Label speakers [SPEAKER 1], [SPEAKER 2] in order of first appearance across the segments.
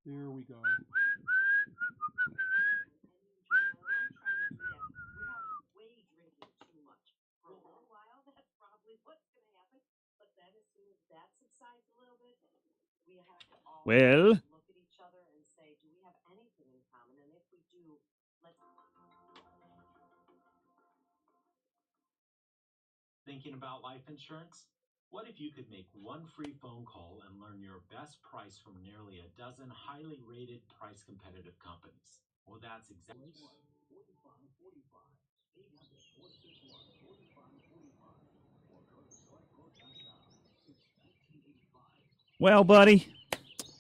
[SPEAKER 1] There we go.
[SPEAKER 2] Well,
[SPEAKER 3] Thinking about life insurance? What if you could make one free phone call and learn your best price from nearly a dozen highly rated, price competitive companies? Well, that's exactly.
[SPEAKER 2] well, buddy,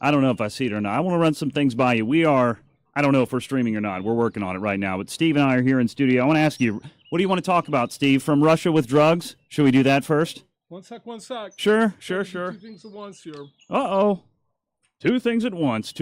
[SPEAKER 2] I don't know if I see it or not. I want to run some things by you. I don't know if we're streaming or not. We're working on it right now. But Steve and I are here in studio. I want to ask you, what do you want to talk about, Steve? From Russia with drugs? Should we do that first?
[SPEAKER 1] One sec.
[SPEAKER 2] Sure.
[SPEAKER 1] Two things at once here.
[SPEAKER 2] Uh-oh. Two things at once.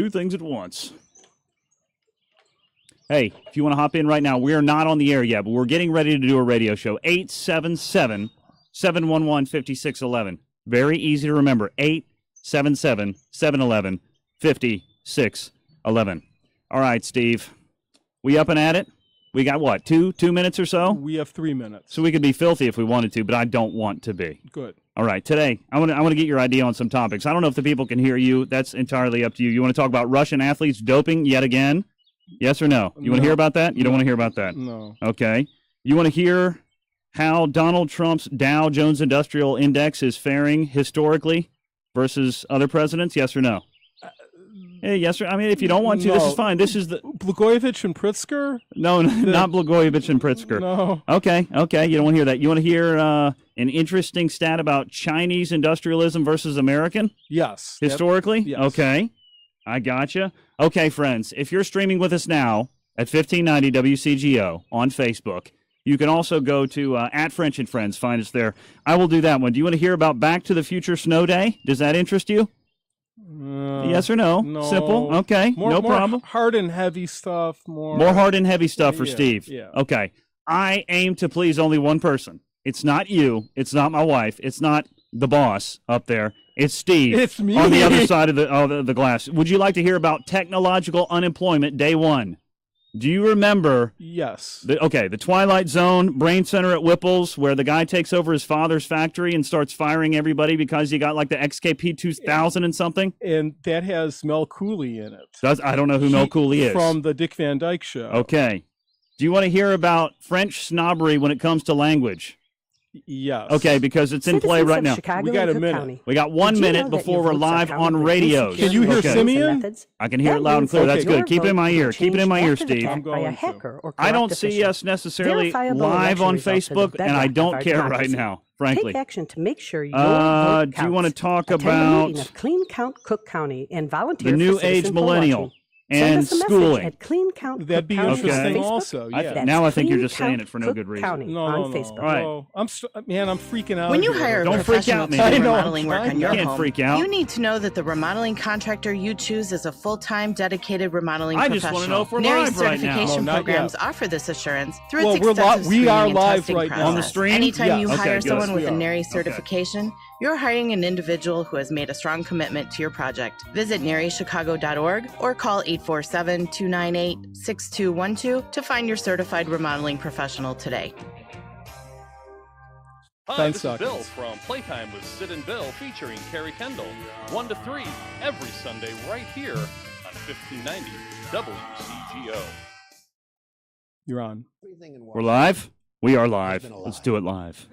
[SPEAKER 2] Hey, if you want to hop in right now, we are not on the air yet, but we're getting ready to do a radio show. 877-711-5611. Very easy to remember. 877-711-5611. All right, Steve. We up and at it? We got what, 2 minutes or so?
[SPEAKER 1] We have 3 minutes.
[SPEAKER 2] So we could be filthy if we wanted to, but I don't want to be.
[SPEAKER 1] Good.
[SPEAKER 2] All right, today I want to get your idea on some topics. I don't know if the people can hear you. That's entirely up to you. You want to talk about Russian athletes doping yet again? Yes or no? You want to hear about that? You don't want to hear about that?
[SPEAKER 1] No.
[SPEAKER 2] Okay. You want to hear how Donald Trump's Dow Jones Industrial Index is faring historically versus other presidents? Yes or no? Hey, yes or I mean, if you don't want to, this is fine. This is the
[SPEAKER 1] Blagojevich and Pritzker?
[SPEAKER 2] No, not Blagojevich and Pritzker.
[SPEAKER 1] No.
[SPEAKER 2] Okay. You don't want to hear that. You want to hear an interesting stat about Chinese industrialism versus American?
[SPEAKER 1] Yes.
[SPEAKER 2] Historically?
[SPEAKER 1] Yes.
[SPEAKER 2] Okay. I gotcha. Okay, friends, if you're streaming with us now at 1590 WCGO on Facebook, you can also go to at French and Friends. Find us there. I will do that one. Do you want to hear about Back to the Future Snow Day? Does that interest you? Yes or no?
[SPEAKER 1] No.
[SPEAKER 2] Simple. Okay. No problem.
[SPEAKER 1] More hard and heavy stuff. More
[SPEAKER 2] hard and heavy stuff for Steve.
[SPEAKER 1] Yeah.
[SPEAKER 2] Okay. I aim to please only one person. It's not you. It's not my wife. It's not the boss up there. It's Steve.
[SPEAKER 1] It's me.
[SPEAKER 2] On the other side of the glass. Would you like to hear about technological unemployment day one? Do you remember?
[SPEAKER 1] Yes.
[SPEAKER 2] The Twilight Zone Brain Center at Whipple's, where the guy takes over his father's factory and starts firing everybody because he got like the XKP 2000 and something?
[SPEAKER 1] And that has Mel Cooley in it.
[SPEAKER 2] I don't know who Mel Cooley is.
[SPEAKER 1] From the Dick Van Dyke Show.
[SPEAKER 2] Okay. Do you want to hear about French snobbery when it comes to language?
[SPEAKER 1] Yes.
[SPEAKER 2] Okay, because it's in play right now.
[SPEAKER 1] We got a minute.
[SPEAKER 2] We got 1 minute before we're live on radio.
[SPEAKER 1] Can you hear Simeon?
[SPEAKER 2] I can hear it loud and clear. That's good. Keep it in my ear. Keep it in my ear, Steve.
[SPEAKER 1] I'm going
[SPEAKER 2] I don't see us necessarily live on Facebook, and I don't care right now, frankly.
[SPEAKER 4] Take action to make sure your
[SPEAKER 2] vote counts. Do you want to talk about
[SPEAKER 4] of Clean Count Cook County and volunteer
[SPEAKER 2] the new age millennial and schooling?
[SPEAKER 4] At Clean Count
[SPEAKER 1] That'd be interesting also. Yeah.
[SPEAKER 2] Now I think you're just saying it for no good reason.
[SPEAKER 1] No.
[SPEAKER 4] On Facebook.
[SPEAKER 2] All right.
[SPEAKER 1] I'm freaking out.
[SPEAKER 5] When you
[SPEAKER 1] here.
[SPEAKER 5] hire a
[SPEAKER 2] Don't freak
[SPEAKER 5] professional
[SPEAKER 2] out,
[SPEAKER 5] to
[SPEAKER 2] man.
[SPEAKER 5] do
[SPEAKER 2] I know,
[SPEAKER 5] remodeling work on your
[SPEAKER 2] You can't
[SPEAKER 5] home,
[SPEAKER 2] freak out.
[SPEAKER 5] you need to know that the remodeling contractor you choose is a full-time, dedicated remodeling
[SPEAKER 2] I just
[SPEAKER 5] professional.
[SPEAKER 2] want to know if we're
[SPEAKER 5] NARI
[SPEAKER 2] live right now.
[SPEAKER 5] certification
[SPEAKER 1] No, not
[SPEAKER 5] programs
[SPEAKER 1] yet.
[SPEAKER 5] offer this assurance through
[SPEAKER 1] Well,
[SPEAKER 5] its
[SPEAKER 1] we
[SPEAKER 5] extensive screening
[SPEAKER 1] are
[SPEAKER 5] and
[SPEAKER 1] live
[SPEAKER 5] testing
[SPEAKER 1] right now.
[SPEAKER 5] process.
[SPEAKER 2] On the stream?
[SPEAKER 5] Anytime you
[SPEAKER 1] Yes.
[SPEAKER 5] hire
[SPEAKER 2] Okay,
[SPEAKER 5] someone
[SPEAKER 2] good.
[SPEAKER 5] with a
[SPEAKER 1] We are.
[SPEAKER 5] NARI certification, you're hiring an individual who has made a strong commitment to your project. Visit NARIChicago.org or call 847-298-6212 to find your certified remodeling professional today.
[SPEAKER 6] Hi,
[SPEAKER 1] Thanks,
[SPEAKER 6] this is
[SPEAKER 1] Doc.
[SPEAKER 6] Bill from Playtime with Sid and Bill featuring Carrie Kendall, 1 to 3, every Sunday right here on 1590 WCGO.
[SPEAKER 1] You're on.
[SPEAKER 2] We're live? We are live. Let's do it live.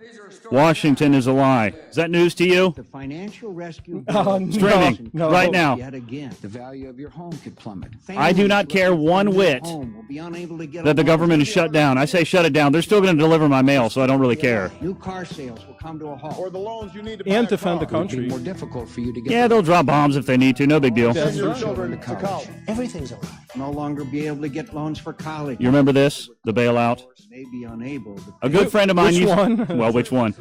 [SPEAKER 2] Washington is a lie. Is that news to you?
[SPEAKER 7] The financial rescue
[SPEAKER 2] Streaming right now.
[SPEAKER 7] Yet again, the value of your home could plummet.
[SPEAKER 2] I do not care one whit that the government is shut down. I say shut it down. They're still going to deliver my mail, so I don't really care.
[SPEAKER 7] New car sales will come to a halt. Or the loans you need to
[SPEAKER 1] And defend the
[SPEAKER 7] It will be
[SPEAKER 1] country.
[SPEAKER 7] more difficult for you to get.
[SPEAKER 2] Yeah, they'll drop bombs if they need to. No big deal.
[SPEAKER 1] That's
[SPEAKER 7] your
[SPEAKER 1] right.
[SPEAKER 7] children to college.
[SPEAKER 8] Everything's a lie.
[SPEAKER 7] No longer be able to get loans for college.
[SPEAKER 2] You remember this? The bailout?
[SPEAKER 7] May be unable to
[SPEAKER 2] A good friend of mine
[SPEAKER 1] Which
[SPEAKER 2] used.
[SPEAKER 1] one?
[SPEAKER 2] Well, which one?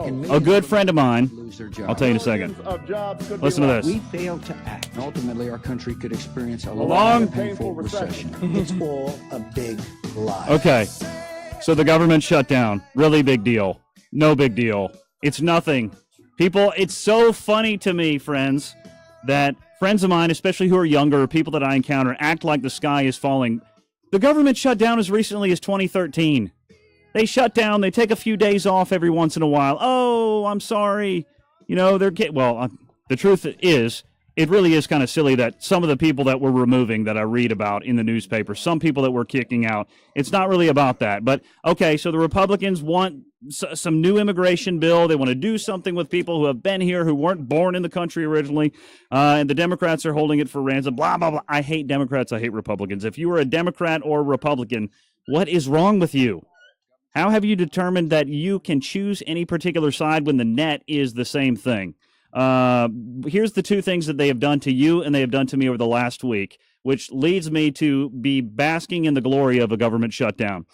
[SPEAKER 7] And
[SPEAKER 2] A good friend of mine.
[SPEAKER 7] lose their jobs.
[SPEAKER 2] I'll tell you in a second. Listen to
[SPEAKER 7] We
[SPEAKER 2] this.
[SPEAKER 7] failed to act. And ultimately, our country could experience a
[SPEAKER 2] long,
[SPEAKER 7] long, and painful recession.
[SPEAKER 8] It's all a big lie.
[SPEAKER 2] Okay. So the government shut down. Really big deal. No big deal. It's nothing. People, it's so funny to me, friends, that friends of mine, especially who are younger, or people that I encounter, act like the sky is falling. The government shut down as recently as 2013. They shut down. They take a few days off every once in a while. Oh, I'm sorry. The truth is, it really is kind of silly that some of the people that we're removing that I read about in the newspaper, some people that we're kicking out, it's not really about that. But, okay, so the Republicans want some new immigration bill. They want to do something with people who have been here, who weren't born in the country originally, and the Democrats are holding it for ransom, blah, blah, blah. I hate Democrats. I hate Republicans. If you are a Democrat or a Republican, what is wrong with you? How have you determined that you can choose any particular side when the net is the same thing? Here's the two things that they have done to you and they have done to me over the last week, which leads me to be basking in the glory of a government shutdown.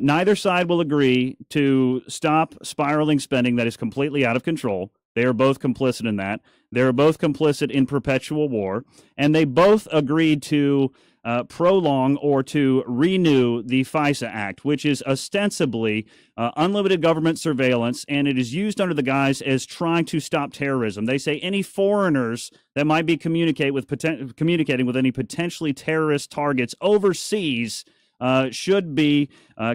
[SPEAKER 2] Neither side will agree to stop spiraling spending that is completely out of control. They are both complicit in that. They are both complicit in perpetual war, and they both agreed to prolong or to renew the FISA Act, which is ostensibly unlimited government surveillance, and it is used under the guise as trying to stop terrorism. They say any foreigners that might be communicating with any potentially terrorist targets overseas should be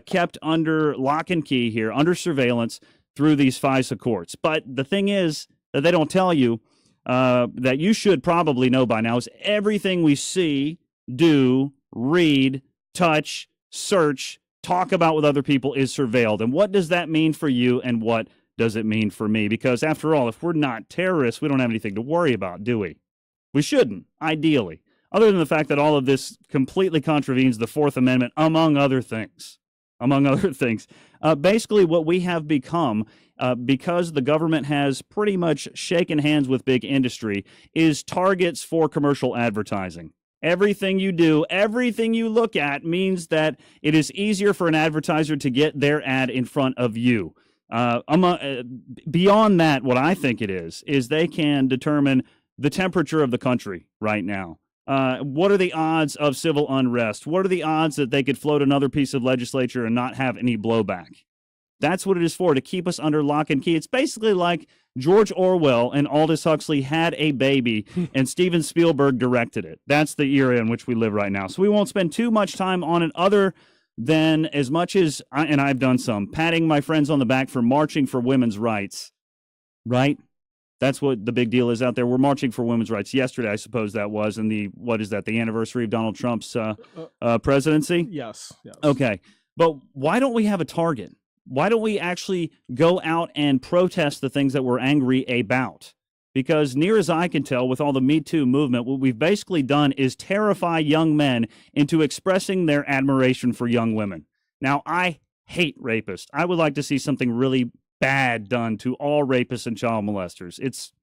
[SPEAKER 2] kept under lock and key here, under surveillance through these FISA courts. But the thing is that they don't tell you that you should probably know by now is everything we see, do, read, touch, search, talk about with other people is surveilled. And what does that mean for you, and what does it mean for me? Because after all, if we're not terrorists, we don't have anything to worry about, do we? We shouldn't, ideally, other than the fact that all of this completely contravenes the Fourth Amendment, among other things. Basically, what we have become, because the government has pretty much shaken hands with big industry, is targets for commercial advertising. Everything you do, everything you look at means that it is easier for an advertiser to get their ad in front of you. Beyond that, what I think it is they can determine the temperature of the country right now. What are the odds of civil unrest? What are the odds that they could float another piece of legislature and not have any blowback? That's what it is for, to keep us under lock and key. It's basically like George Orwell and Aldous Huxley had a baby and Steven Spielberg directed it. That's the era in which we live right now. So we won't spend too much time on it, other than as much as, and I've done some, patting my friends on the back for marching for women's rights, right? That's what the big deal is out there. We're marching for women's rights. Yesterday, I suppose that was, and the anniversary of Donald Trump's presidency?
[SPEAKER 1] Yes.
[SPEAKER 2] Okay. But why don't we have a target? Why don't we actually go out and protest the things that we're angry about? Because near as I can tell, with all the Me Too movement, what we've basically done is terrify young men into expressing their admiration for young women. Now, I hate rapists. I would like to see something really bad done to all rapists and child molesters. It's,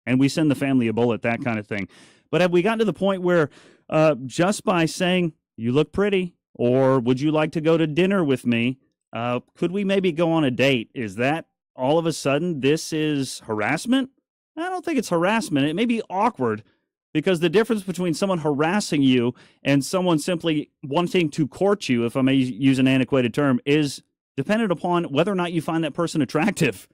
[SPEAKER 2] and we send the family a bullet, that kind of thing. But have we gotten to the point where just by saying, you look pretty, or would you like to go to dinner with me, could we maybe go on a date? Is that all of a sudden this is harassment? I don't think it's harassment. It may be awkward, because the difference between someone harassing you and someone simply wanting to court you, if I may use an antiquated term, is dependent upon whether or not you find that person attractive.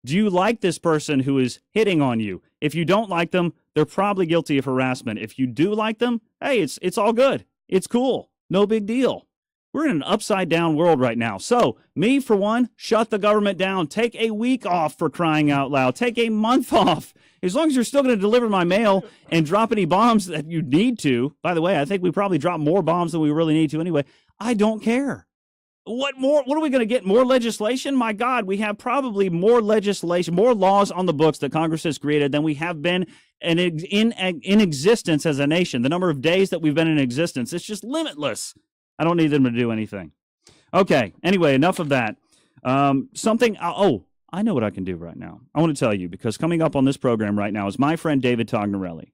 [SPEAKER 2] Do you like this person who is hitting on you? If you don't like them, they're probably guilty of harassment. If you do like them, hey, it's all good. It's cool. No big deal. We're in an upside-down world right now. So, me, for one, shut the government down. Take a week off, for crying out loud. Take a month off. As long as you're still going to deliver my mail and drop any bombs that you need to. By the way, I think we probably drop more bombs than we really need to anyway. I don't care. What more? What are we going to get? More legislation? My God, we have probably more legislation, more laws on the books that Congress has created than we have been in existence as a nation. The number of days that we've been in existence, it's just limitless. I don't need them to do anything. Okay, anyway, enough of that. I know what I can do right now. I want to tell you, because coming up on this program right now is my friend David Tognarelli.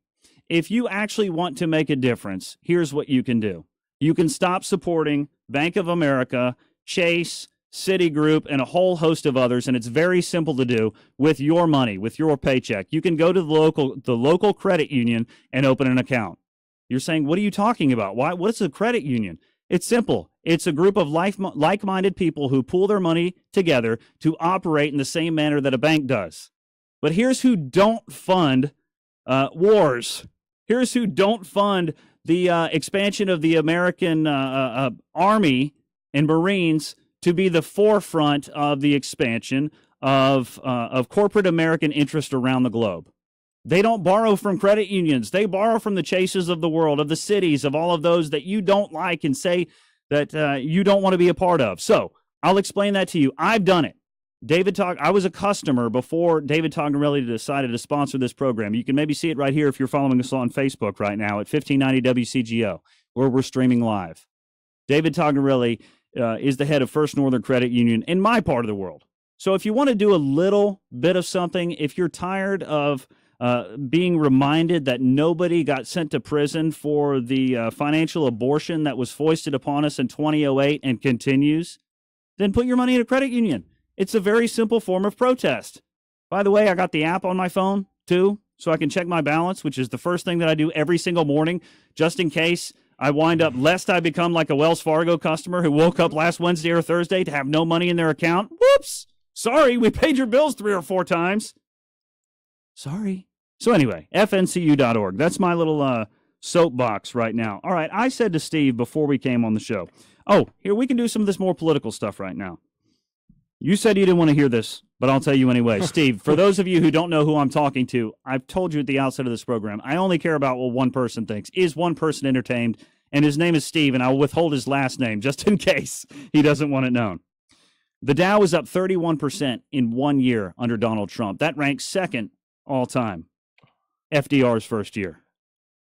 [SPEAKER 2] If you actually want to make a difference, here's what you can do. You can stop supporting Bank of America, Chase, Citigroup, and a whole host of others, and it's very simple to do with your money, with your paycheck. You can go to the local credit union and open an account. You're saying, what are you talking about? Why? What's a credit union? It's simple. It's a group of like-minded people who pool their money together to operate in the same manner that a bank does. But here's who don't fund wars. Here's who don't fund the expansion of the American Army and Marines to be the forefront of the expansion of corporate American interest around the globe. They don't borrow from credit unions. They borrow from the Chases of the world, of the cities, of all of those that you don't like and say that you don't want to be a part of. So I'll explain that to you. I've done it. I was a customer before David Tognarelli decided to sponsor this program. You can maybe see it right here if you're following us on Facebook right now at 1590 WCGO, where we're streaming live. David Tognarelli is the head of First Northern Credit Union in my part of the world. So if you want to do a little bit of something, if you're tired of being reminded that nobody got sent to prison for the financial abortion that was foisted upon us in 2008 and continues, then put your money in a credit union. It's a very simple form of protest. By the way, I got the app on my phone, too, so I can check my balance, which is the first thing that I do every single morning, just in case I wind up, lest I become like a Wells Fargo customer who woke up last Wednesday or Thursday to have no money in their account. Whoops! Sorry, we paid your bills 3 or 4 times. Sorry. So anyway, fncu.org. That's my little soapbox right now. All right, I said to Steve before we came on the show, here, we can do some of this more political stuff right now. You said you didn't want to hear this, but I'll tell you anyway. Steve, for those of you who don't know who I'm talking to, I've told you at the outset of this program, I only care about what one person thinks. Is one person entertained? And his name is Steve, and I'll withhold his last name just in case he doesn't want it known. The Dow is up 31% in 1 year under Donald Trump. That ranks second all time. FDR's first year.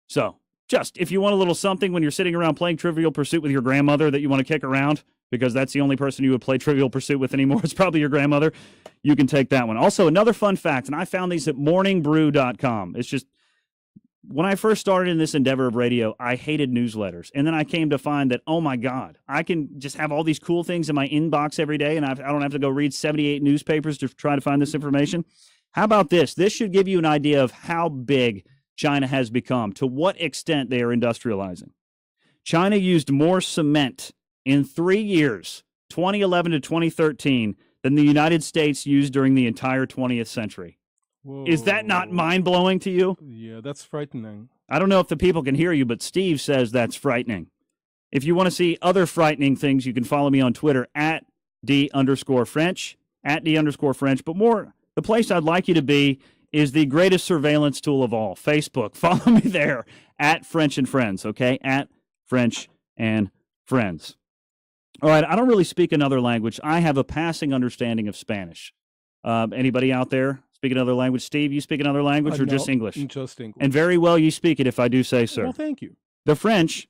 [SPEAKER 2] So, just if you want a little something when you're sitting around playing Trivial Pursuit with your grandmother that you want to kick around, because that's the only person you would play Trivial Pursuit with anymore, it's probably your grandmother, you can take that one. Also, another fun fact, and I found these at morningbrew.com. It's just, when I first started in this endeavor of radio, I hated newsletters. And then I came to find that, oh my God, I can just have all these cool things in my inbox every day, and I don't have to go read 78 newspapers to try to find this information. How about this? This should give you an idea of how big China has become, to what extent they are industrializing. China used more cement in 3 years, 2011 to 2013, than the United States used during the entire 20th century.
[SPEAKER 1] Whoa.
[SPEAKER 2] Is that not mind-blowing to you?
[SPEAKER 1] Yeah, that's frightening.
[SPEAKER 2] I don't know if the people can hear you, but Steve says that's frightening. If you want to see other frightening things, you can follow me on Twitter at @D_French, at @D_French. But more, the place I'd like you to be is the greatest surveillance tool of all, Facebook. Follow me there, at French and Friends, okay? At French and Friends. All right, I don't really speak another language. I have a passing understanding of Spanish. Anybody out there speak another language? Steve, you speak another language or
[SPEAKER 1] No,
[SPEAKER 2] just English?
[SPEAKER 1] Just English.
[SPEAKER 2] And very well you speak it, if I do say so.
[SPEAKER 1] Well, thank you.
[SPEAKER 2] The French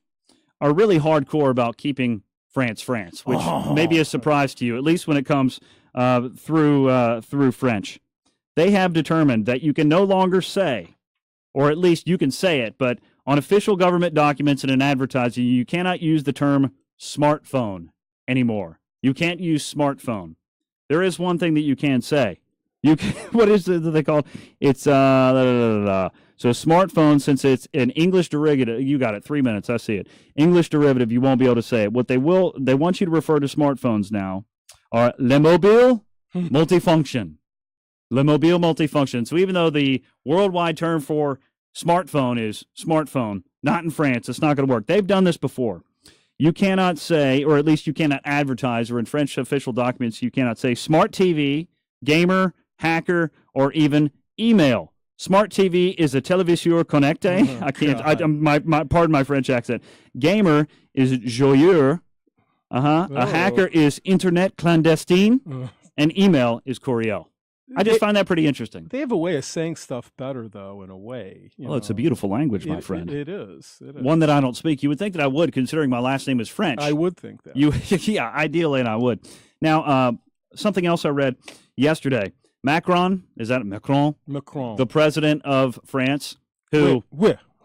[SPEAKER 2] are really hardcore about keeping France, which may be a surprise to you, at least when it comes through French. They have determined that you can no longer say, or at least you can say it, but on official government documents and in advertising, you cannot use the term smartphone anymore. You can't use smartphone. There is one thing that you can say. You can, what is it that they call it? It's So smartphone, since it's an English derivative, you got it, 3 minutes, I see it. English derivative, you won't be able to say it. What they want you to refer to smartphones now are le mobile multifunction. Le mobile multifunction. So even though the worldwide term for smartphone is smartphone, not in France, it's not going to work. They've done this before. You cannot say, or at least you cannot advertise, or in French official documents, you cannot say smart TV, gamer, hacker, or even email. Smart TV is a téléviseur connecté. I can't. Pardon my French accent. Gamer is joyeux. A hacker is internet clandestine, and email is courriel. I just find that pretty interesting.
[SPEAKER 1] They have a way of saying stuff better, though, in a way.
[SPEAKER 2] Well, it's a beautiful language, my friend.
[SPEAKER 1] It is.
[SPEAKER 2] One that I don't speak. You would think that I would, considering my last name is French.
[SPEAKER 1] I would think that.
[SPEAKER 2] Yeah, ideally, and I would. Now, something else I read yesterday. Macron, is that Macron?
[SPEAKER 1] Macron.
[SPEAKER 2] The president of France, who,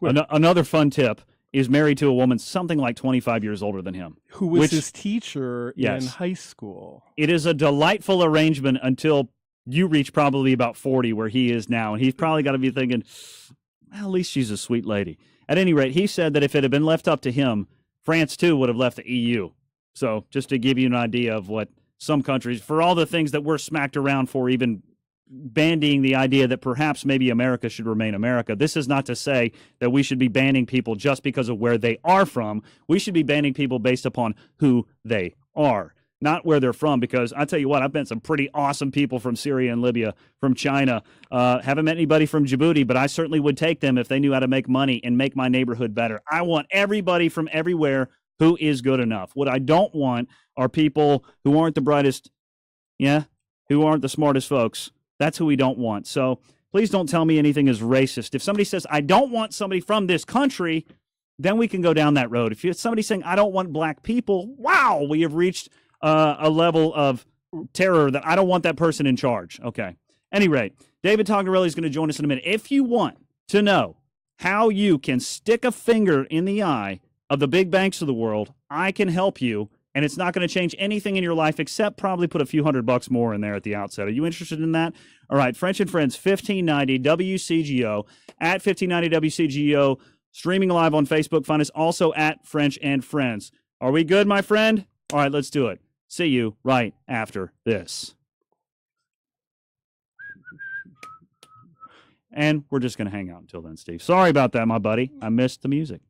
[SPEAKER 2] another fun tip, is married to a woman something like 25 years older than him.
[SPEAKER 1] Who was his teacher in high school.
[SPEAKER 2] It is a delightful arrangement until you reach probably about 40 where he is now. And he's probably got to be thinking, well, at least she's a sweet lady. At any rate, he said that if it had been left up to him, France, too, would have left the EU. So just to give you an idea of what some countries, for all the things that we're smacked around for even bandying the idea that perhaps maybe America should remain America. This is not to say that we should be banning people just because of where they are from. We should be banning people based upon who they are, not where they're from, because I tell you what, I've met some pretty awesome people from Syria and Libya, from China. Haven't met anybody from Djibouti, but I certainly would take them if they knew how to make money and make my neighborhood better. I want everybody from everywhere who is good enough. What I don't want are people who aren't the brightest, who aren't the smartest folks. That's who we don't want. So please don't tell me anything is racist. If somebody says, I don't want somebody from this country, then we can go down that road. If somebody's saying, I don't want black people, wow, we have reached a level of terror that I don't want that person in charge. Okay. Any rate, David Tognarelli is going to join us in a minute. If you want to know how you can stick a finger in the eye of the big banks of the world, I can help you. And it's not going to change anything in your life except probably put a few $100 more in there at the outset. Are you interested in that? All right, French and Friends, 1590 WCGO, at 1590 WCGO, streaming live on Facebook. Find us also at French and Friends. Are we good, my friend? All right, let's do it. See you right after this. And we're just going to hang out until then, Steve. Sorry about that, my buddy. I missed the music.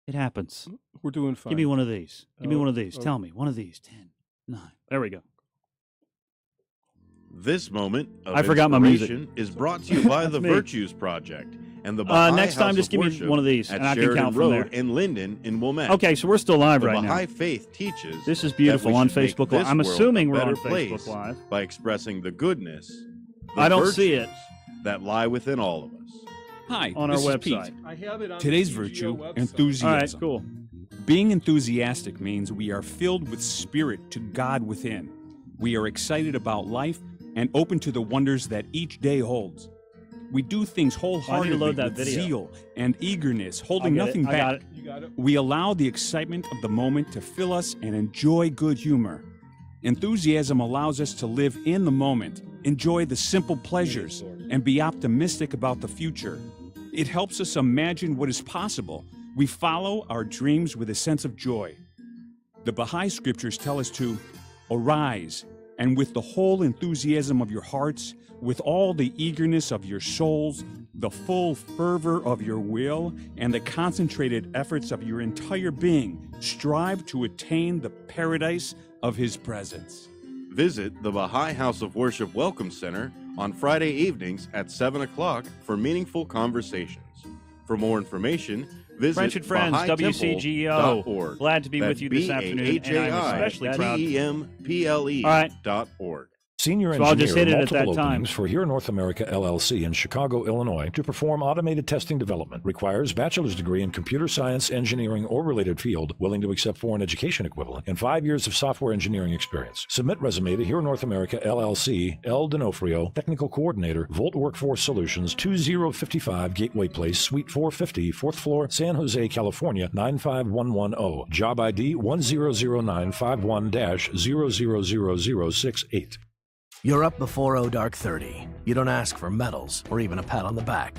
[SPEAKER 2] It happens.
[SPEAKER 1] We're doing fine.
[SPEAKER 2] Give me one of these. Give me one of these. Tell me. One of these. 10, 9. There we go.
[SPEAKER 9] This moment of
[SPEAKER 2] I forgot my music.
[SPEAKER 9] is brought to you by the
[SPEAKER 2] me.
[SPEAKER 9] Virtues Project and the Baha'i
[SPEAKER 2] next time,
[SPEAKER 9] House
[SPEAKER 2] just
[SPEAKER 9] of
[SPEAKER 2] give me
[SPEAKER 9] Worship
[SPEAKER 2] one of these,
[SPEAKER 9] at
[SPEAKER 2] and I can
[SPEAKER 9] Sheridan
[SPEAKER 2] count from
[SPEAKER 9] Road
[SPEAKER 2] there.
[SPEAKER 9] in Linden in Wilmette.
[SPEAKER 2] Okay, so we're still live
[SPEAKER 9] the
[SPEAKER 2] right
[SPEAKER 9] Baha'i
[SPEAKER 2] now.
[SPEAKER 9] faith teaches
[SPEAKER 2] This is
[SPEAKER 9] that
[SPEAKER 2] beautiful
[SPEAKER 9] we
[SPEAKER 2] on
[SPEAKER 9] should make
[SPEAKER 2] Facebook Live.
[SPEAKER 9] this
[SPEAKER 2] I'm
[SPEAKER 9] world
[SPEAKER 2] assuming
[SPEAKER 9] a
[SPEAKER 2] we're on
[SPEAKER 9] better
[SPEAKER 2] Facebook
[SPEAKER 9] place
[SPEAKER 2] Live.
[SPEAKER 9] by expressing the goodness, the
[SPEAKER 2] I don't see it.
[SPEAKER 9] virtues that lie within all of us.
[SPEAKER 10] Hi,
[SPEAKER 2] On our
[SPEAKER 10] this is
[SPEAKER 2] website.
[SPEAKER 10] Pete.
[SPEAKER 1] I have it on
[SPEAKER 10] Today's
[SPEAKER 1] the CGO
[SPEAKER 10] virtue,
[SPEAKER 1] website.
[SPEAKER 10] enthusiasm.
[SPEAKER 2] All right, cool.
[SPEAKER 10] Being enthusiastic means we are filled with spirit to God within. We are excited about life and open to the wonders that each day holds. We do things wholeheartedly
[SPEAKER 2] load that
[SPEAKER 10] with
[SPEAKER 2] video.
[SPEAKER 10] zeal and eagerness,
[SPEAKER 2] I'll
[SPEAKER 10] holding
[SPEAKER 2] get it.
[SPEAKER 10] nothing
[SPEAKER 2] I got
[SPEAKER 10] back.
[SPEAKER 2] it.
[SPEAKER 1] You got it?
[SPEAKER 10] We allow the excitement of the moment to fill us and enjoy good humor. Enthusiasm allows us to live in the moment, enjoy the simple pleasures, and be optimistic about the future. It helps us imagine what is possible. We follow our dreams with a sense of joy. The Baha'i scriptures tell us to arise, and with the whole enthusiasm of your hearts, with all the eagerness of your souls, the full fervor of your will, and the concentrated efforts of your entire being, strive to attain the paradise of His presence.
[SPEAKER 9] Visit the Baha'i House of Worship Welcome Center on Friday evenings at 7 o'clock for meaningful conversations. For more information, visit
[SPEAKER 2] French and Friends,
[SPEAKER 9] BahaiTemple.org.
[SPEAKER 2] Glad to be with you this afternoon, and I'm especially proud.
[SPEAKER 9] BahaiTemple.org.
[SPEAKER 11] Senior
[SPEAKER 2] So I'll
[SPEAKER 11] engineer
[SPEAKER 2] just hit it at
[SPEAKER 11] multiple
[SPEAKER 2] that time.
[SPEAKER 11] openings for Here North America LLC in Chicago, Illinois to perform automated testing development. Requires bachelor's degree in computer science, engineering, or related field, willing to accept foreign education equivalent, and 5 years of software engineering experience. Submit resume to Here North America LLC, El D'Onofrio, Technical Coordinator, Volt Workforce Solutions, 2055 Gateway Place, Suite 450, 4th floor, San Jose, California, 95110. Job ID 100951-000068.
[SPEAKER 12] You're up before O Dark 30. You don't ask for medals or even a pat on the back.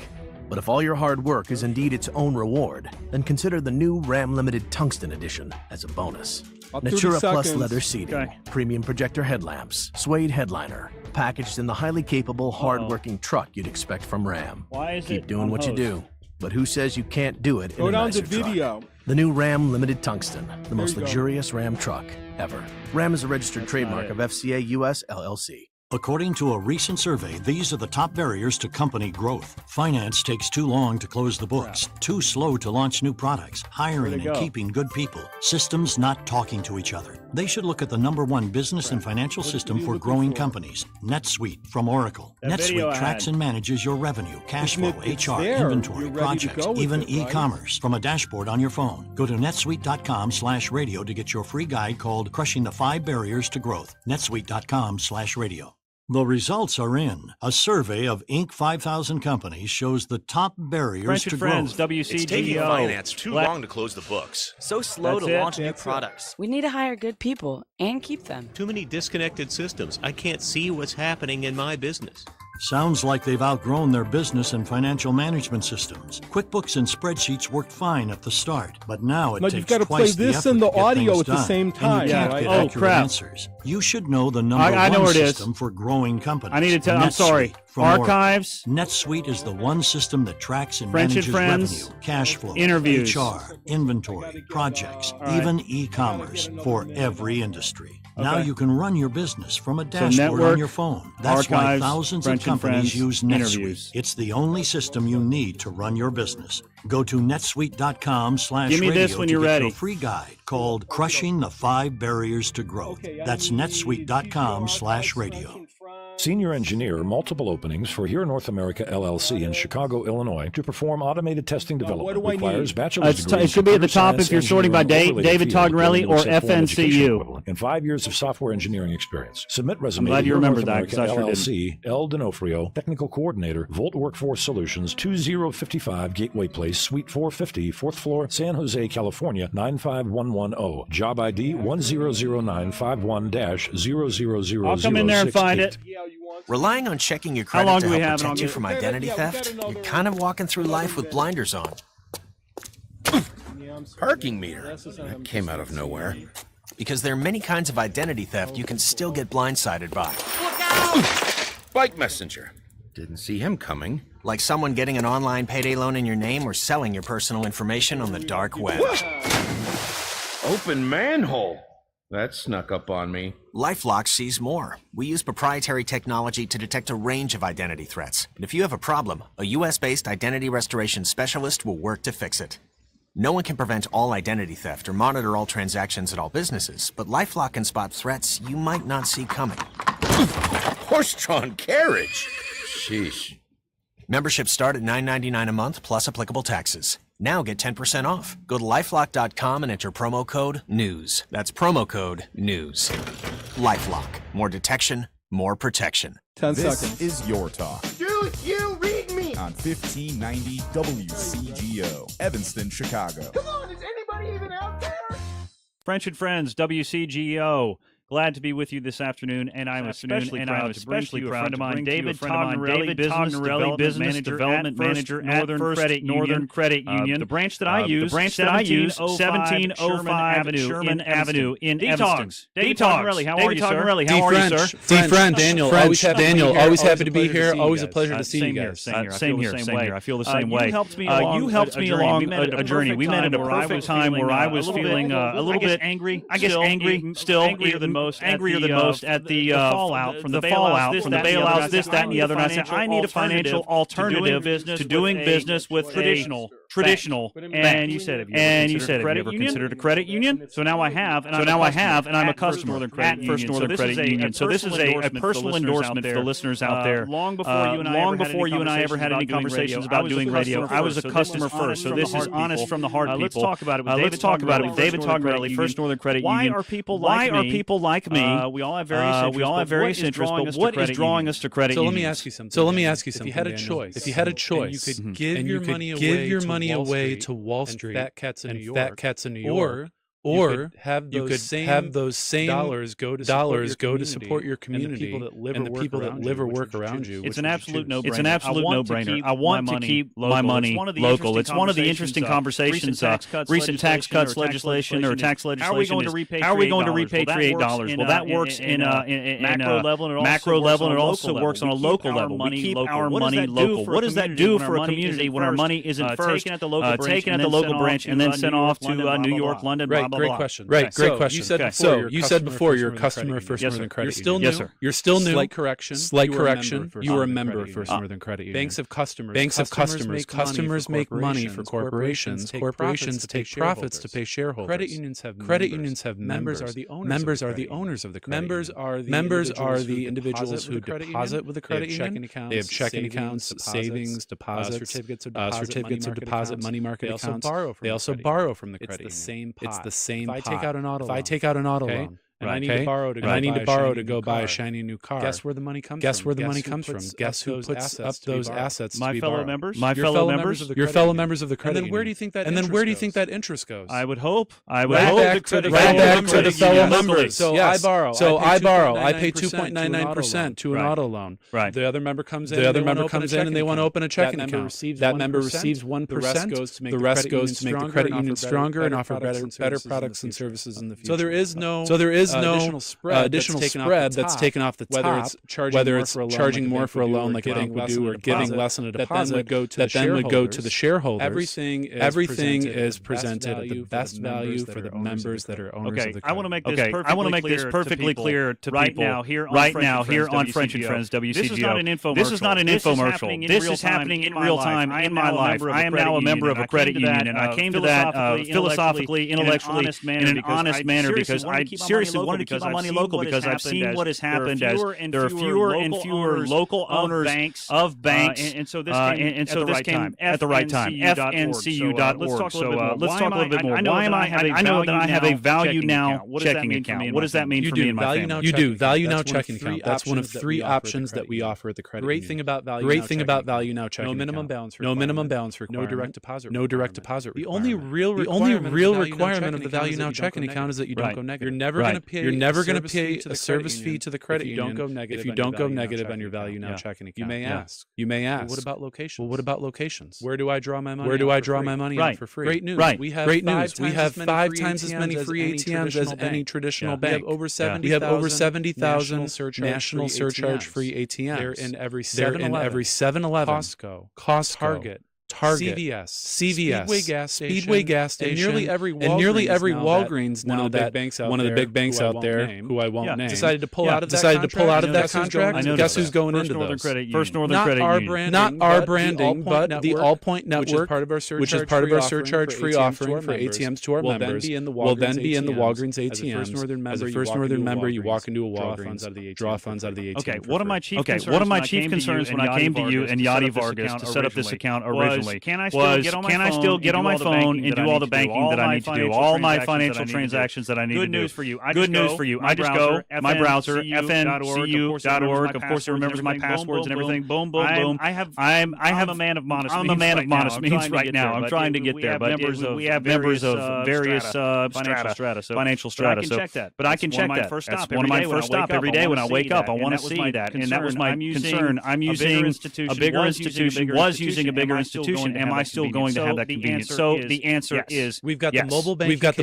[SPEAKER 12] But if all your hard work is indeed its own reward, then consider the new Ram Limited Tungsten Edition as a bonus.
[SPEAKER 1] About 30
[SPEAKER 12] Natura Plus
[SPEAKER 1] seconds.
[SPEAKER 12] leather seating, premium projector headlamps, suede headliner, packaged in the highly capable, hard-working truck you'd expect from Ram.
[SPEAKER 2] Why is
[SPEAKER 12] Keep
[SPEAKER 2] it
[SPEAKER 12] doing
[SPEAKER 2] on
[SPEAKER 12] what you
[SPEAKER 2] host?
[SPEAKER 12] do. But who says you can't do it
[SPEAKER 1] Go
[SPEAKER 12] in a
[SPEAKER 1] down to
[SPEAKER 12] nicer truck?
[SPEAKER 1] video.
[SPEAKER 12] The new Ram Limited Tungsten, the most
[SPEAKER 1] you go.
[SPEAKER 12] luxurious Ram truck ever. Ram is a registered
[SPEAKER 2] That's
[SPEAKER 12] trademark
[SPEAKER 2] not
[SPEAKER 12] of FCA US LLC.
[SPEAKER 13] According to a recent survey, these are the top barriers to company growth. Finance takes too long to close the books, too slow to launch new products, hiring and keeping good people, systems not talking to each other. They should look at the #1 business and financial system for growing companies, NetSuite from Oracle.
[SPEAKER 2] That video
[SPEAKER 13] NetSuite tracks
[SPEAKER 2] ad.
[SPEAKER 13] and manages your revenue, cash flow,
[SPEAKER 1] It's
[SPEAKER 13] HR,
[SPEAKER 1] there.
[SPEAKER 13] inventory,
[SPEAKER 1] You're ready to
[SPEAKER 13] projects,
[SPEAKER 1] go with
[SPEAKER 13] even
[SPEAKER 1] it, right?
[SPEAKER 13] e-commerce from a dashboard on your phone. Go to netsuite.com/radio to get your free guide called Crushing the 5 Barriers to Growth. netsuite.com/radio. The results are in. A survey of Inc. 5000 companies shows the top barriers
[SPEAKER 2] French
[SPEAKER 13] to
[SPEAKER 2] and Friends,
[SPEAKER 13] growth.
[SPEAKER 2] WCGO.
[SPEAKER 14] It's taking finance too long to close the books.
[SPEAKER 15] So slow
[SPEAKER 2] That's
[SPEAKER 15] to
[SPEAKER 2] it?
[SPEAKER 15] launch new
[SPEAKER 1] That's it.
[SPEAKER 15] products.
[SPEAKER 16] We need to hire good people and keep them.
[SPEAKER 14] Too many disconnected systems. I can't see what's happening in my business.
[SPEAKER 13] Sounds like they've outgrown their business and financial management systems. QuickBooks and spreadsheets worked fine at the start, but now it
[SPEAKER 1] But
[SPEAKER 13] takes
[SPEAKER 1] you've got to play
[SPEAKER 13] twice the
[SPEAKER 1] this
[SPEAKER 13] effort
[SPEAKER 1] and the
[SPEAKER 13] to get
[SPEAKER 1] audio
[SPEAKER 13] things
[SPEAKER 1] at the
[SPEAKER 13] done,
[SPEAKER 1] same time.
[SPEAKER 13] and you can't
[SPEAKER 1] right?
[SPEAKER 13] get
[SPEAKER 2] Oh,
[SPEAKER 13] accurate
[SPEAKER 2] crap.
[SPEAKER 13] answers. You should know the number
[SPEAKER 2] I know
[SPEAKER 13] one
[SPEAKER 2] where it is.
[SPEAKER 13] system for growing companies.
[SPEAKER 2] I need to tell. I'm sorry.
[SPEAKER 13] NetSuite from Oracle.
[SPEAKER 2] Archives.
[SPEAKER 13] NetSuite is the one system that tracks and
[SPEAKER 2] French and
[SPEAKER 13] manages
[SPEAKER 2] Friends,
[SPEAKER 13] revenue, cash flow,
[SPEAKER 2] interviews.
[SPEAKER 13] HR, inventory, projects,
[SPEAKER 2] right.
[SPEAKER 13] even e-commerce for every industry. Now
[SPEAKER 2] Okay.
[SPEAKER 13] you can run your business from a dashboard
[SPEAKER 2] network,
[SPEAKER 13] on your phone. That's why
[SPEAKER 2] archives,
[SPEAKER 13] thousands
[SPEAKER 2] French
[SPEAKER 13] of
[SPEAKER 2] and
[SPEAKER 13] companies
[SPEAKER 2] Friends,
[SPEAKER 13] use NetSuite.
[SPEAKER 2] interviews.
[SPEAKER 13] It's the only system you need to run your business. Go to netsuite.com/radio
[SPEAKER 2] Give me this when
[SPEAKER 13] to
[SPEAKER 2] you're
[SPEAKER 13] get
[SPEAKER 2] ready.
[SPEAKER 13] your free guide called Crushing the 5 Barriers to Growth. That's netsuite.com/radio.
[SPEAKER 11] Senior engineer, multiple openings for Here North America LLC in Chicago, Illinois, to perform automated testing development.
[SPEAKER 1] do I
[SPEAKER 11] Requires
[SPEAKER 1] need?
[SPEAKER 11] bachelor's degree.
[SPEAKER 2] It should be at the top if you're sorting by David Tognerelli or FNCU.
[SPEAKER 11] And 5 years of software engineering experience. Submit resume.
[SPEAKER 2] glad
[SPEAKER 11] to
[SPEAKER 2] you
[SPEAKER 11] Here
[SPEAKER 2] remembered
[SPEAKER 11] North
[SPEAKER 2] that, 'cause I
[SPEAKER 11] America
[SPEAKER 2] sure
[SPEAKER 11] LLC, El D'Onofrio, Technical Coordinator, Volt Workforce Solutions, 2055 Gateway Place, Suite 450, 4th floor, San Jose, California, 95110. Job ID 100951-000006.
[SPEAKER 2] I'll come in there and find it.
[SPEAKER 12] Relying on checking your
[SPEAKER 2] How
[SPEAKER 12] credit
[SPEAKER 2] long
[SPEAKER 12] to
[SPEAKER 2] do we
[SPEAKER 12] help
[SPEAKER 2] have?
[SPEAKER 12] protect you from identity theft? You're kind of walking through life with blinders on.
[SPEAKER 14] Parking meter. That came out of nowhere.
[SPEAKER 12] Because there are many kinds of identity theft you can still get blindsided by.
[SPEAKER 14] Bike messenger. Didn't see him coming.
[SPEAKER 12] Like someone getting an online payday loan in your name or selling your personal information on the dark web.
[SPEAKER 14] Open manhole. That snuck up on me.
[SPEAKER 12] LifeLock sees more. We use proprietary technology to detect a range of identity threats. And if you have a problem, a US-based identity restoration specialist will work to fix it. No one can prevent all identity theft or monitor all transactions at all businesses, but LifeLock can spot threats you might not see coming.
[SPEAKER 14] Horse-drawn carriage. Sheesh.
[SPEAKER 12] Memberships start at $9.99 a month plus applicable taxes. Now get 10% off. Go to lifelock.com and enter promo code NEWS. That's promo code NEWS. LifeLock. More detection, more protection.
[SPEAKER 1] 10
[SPEAKER 15] This
[SPEAKER 1] seconds.
[SPEAKER 15] is Your Talk
[SPEAKER 14] Dude, you read me.
[SPEAKER 15] on 1590 WCGO, Evanston, Chicago.
[SPEAKER 14] Come on, is anybody even out there?
[SPEAKER 2] French and Friends, WCGO. Glad to be with you this afternoon, and I'm especially proud to bring to you a friend of mine, David Tognerelli, Business Development Manager at Northern Credit Union. The branch that I use, 1705 Sherman Avenue in Evanston. David Tognerelli, how are you, sir?
[SPEAKER 16] Daniel, always happy to be here. Always a pleasure to see you guys.
[SPEAKER 2] Same here. I feel the same way. You helped me along a journey. We met at a perfect time where I was feeling a little bit angry. I guess angry, still angrier than most at the fallout from the bailouts, this, that, and the other. And I said, I need a financial alternative to doing business with traditional. And you said, have you ever considered a credit union? So now I have, and I'm a customer at First Northern Credit Union. So this is a personal endorsement for the listeners out there. Long before you and I ever had any conversations about doing radio, I was a customer first. So this is honest from the heart, people. Let's talk about it with David Tognerelli, First Northern Credit Union. Why are people like me? We all have various interests, but what is drawing us to credit unions?
[SPEAKER 16] So let me ask you something. If you had a choice, you could give your money away to Wall Street and fat cats in New York, or have those same dollars go to support your community and the people that live or work around you.
[SPEAKER 2] It's an absolute no-brainer. I want to keep my money local. It's one of the interesting conversations. Recent tax cuts legislation or tax legislation. How are we going to repatriate dollars? Well, that works in macro level, and it also works on a local level. We keep our money local. What does that do for a community when our money isn't first taken at the local branch and then sent off to New York, London, blah, blah,
[SPEAKER 16] Great
[SPEAKER 2] blah.
[SPEAKER 16] question.
[SPEAKER 2] Right,
[SPEAKER 16] great
[SPEAKER 2] so
[SPEAKER 16] question. You said before you're a customer of First Northern Credit Union. You're still new. Slight correction. You are a member of First Northern Credit Union. Banks of customers. Customers make money for corporations. Corporations take profits to pay shareholders. Credit unions have members. Members are the owners of the credit union. Members are the individuals who deposit with the credit union. They have checking accounts, savings, deposits, certificates of deposit, money market accounts. They also borrow from the credit union. It's the same pot. If I take out an auto loan, and I need to borrow to go buy a shiny new car. Guess where the money comes from? Guess who puts up those assets?
[SPEAKER 2] My fellow members.
[SPEAKER 16] Your fellow members of the credit union. And then where do you think that interest goes?
[SPEAKER 2] I would hope.
[SPEAKER 16] Right back to the fellow members. So I borrow. I pay 2.99% to an auto loan.
[SPEAKER 2] Right.
[SPEAKER 16] The other member comes in and they want to open a checking account. That member receives 1%. The rest goes to make the credit union stronger and offer better products and services in the future. So there is no additional spread that's taken off the top. Whether it's charging more for a loan like a bank would do, or giving less in a deposit that then would go to the shareholders. Everything is presented at the best value for the members that are owners of the credit.
[SPEAKER 2] I want to make this perfectly clear to people right now here on French and Friends WCGO. This is not an infomercial. This is happening in real time in my life. I am now a member of a credit union, and I came to that philosophically, intellectually, in an honest manner because I seriously wanted to keep my money local because I've seen what has happened as there are fewer and fewer local owners of banks, and so this came at the right time. FNCU.org. So let's talk a little bit more. I know that I have a Value Now checking account. What does that mean for me and my family?
[SPEAKER 16] You do. Value Now checking account. That's one of 3 options that we offer at the credit union. Great thing about Value Now checking account. No minimum balance requirement. No direct deposit. The only real requirement of the Value Now checking account is that you don't go negative. You're never going to pay a service fee to the credit union if you don't go negative on your Value Now checking account. You may ask. What about locations? Where do I draw my money on for free? Great news. We have 5 times as many free ATMs as any traditional bank. We have over 70,000 national surcharge-free ATMs. They're in every 7-Eleven, Costco, Target, CVS, Speedway gas station, and nearly every Walgreens now that one of the big banks out there, who I won't name, decided to pull out of that contract. Guess who's going into those?
[SPEAKER 2] First Northern Credit Union.
[SPEAKER 16] Not our branding, but the Allpoint Network, which is part of our surcharge-free offering for ATMs to our members, will then be in the Walgreens ATMs. As a First Northern member, you walk into a Walgreens, draw funds out of the ATM.
[SPEAKER 2] Okay, one of my chief concerns when I came to you and Yadi Vargas to set up this account originally can I still get on my phone and do all the banking that I need to do, all my financial transactions that I need to do? Good news for you. I just go my browser, fncu.org. Of course, it remembers my passwords and everything. Boom, boom, boom. I'm a man of modest means right now. I'm trying to get there, but we have members of various financial strata. But I can check that. That's one of my first stops every day when I wake up. I want to see that, and that was my concern. I'm using a bigger institution. Was using a bigger institution. Am I still going to have that convenience? So the answer is
[SPEAKER 16] we've got the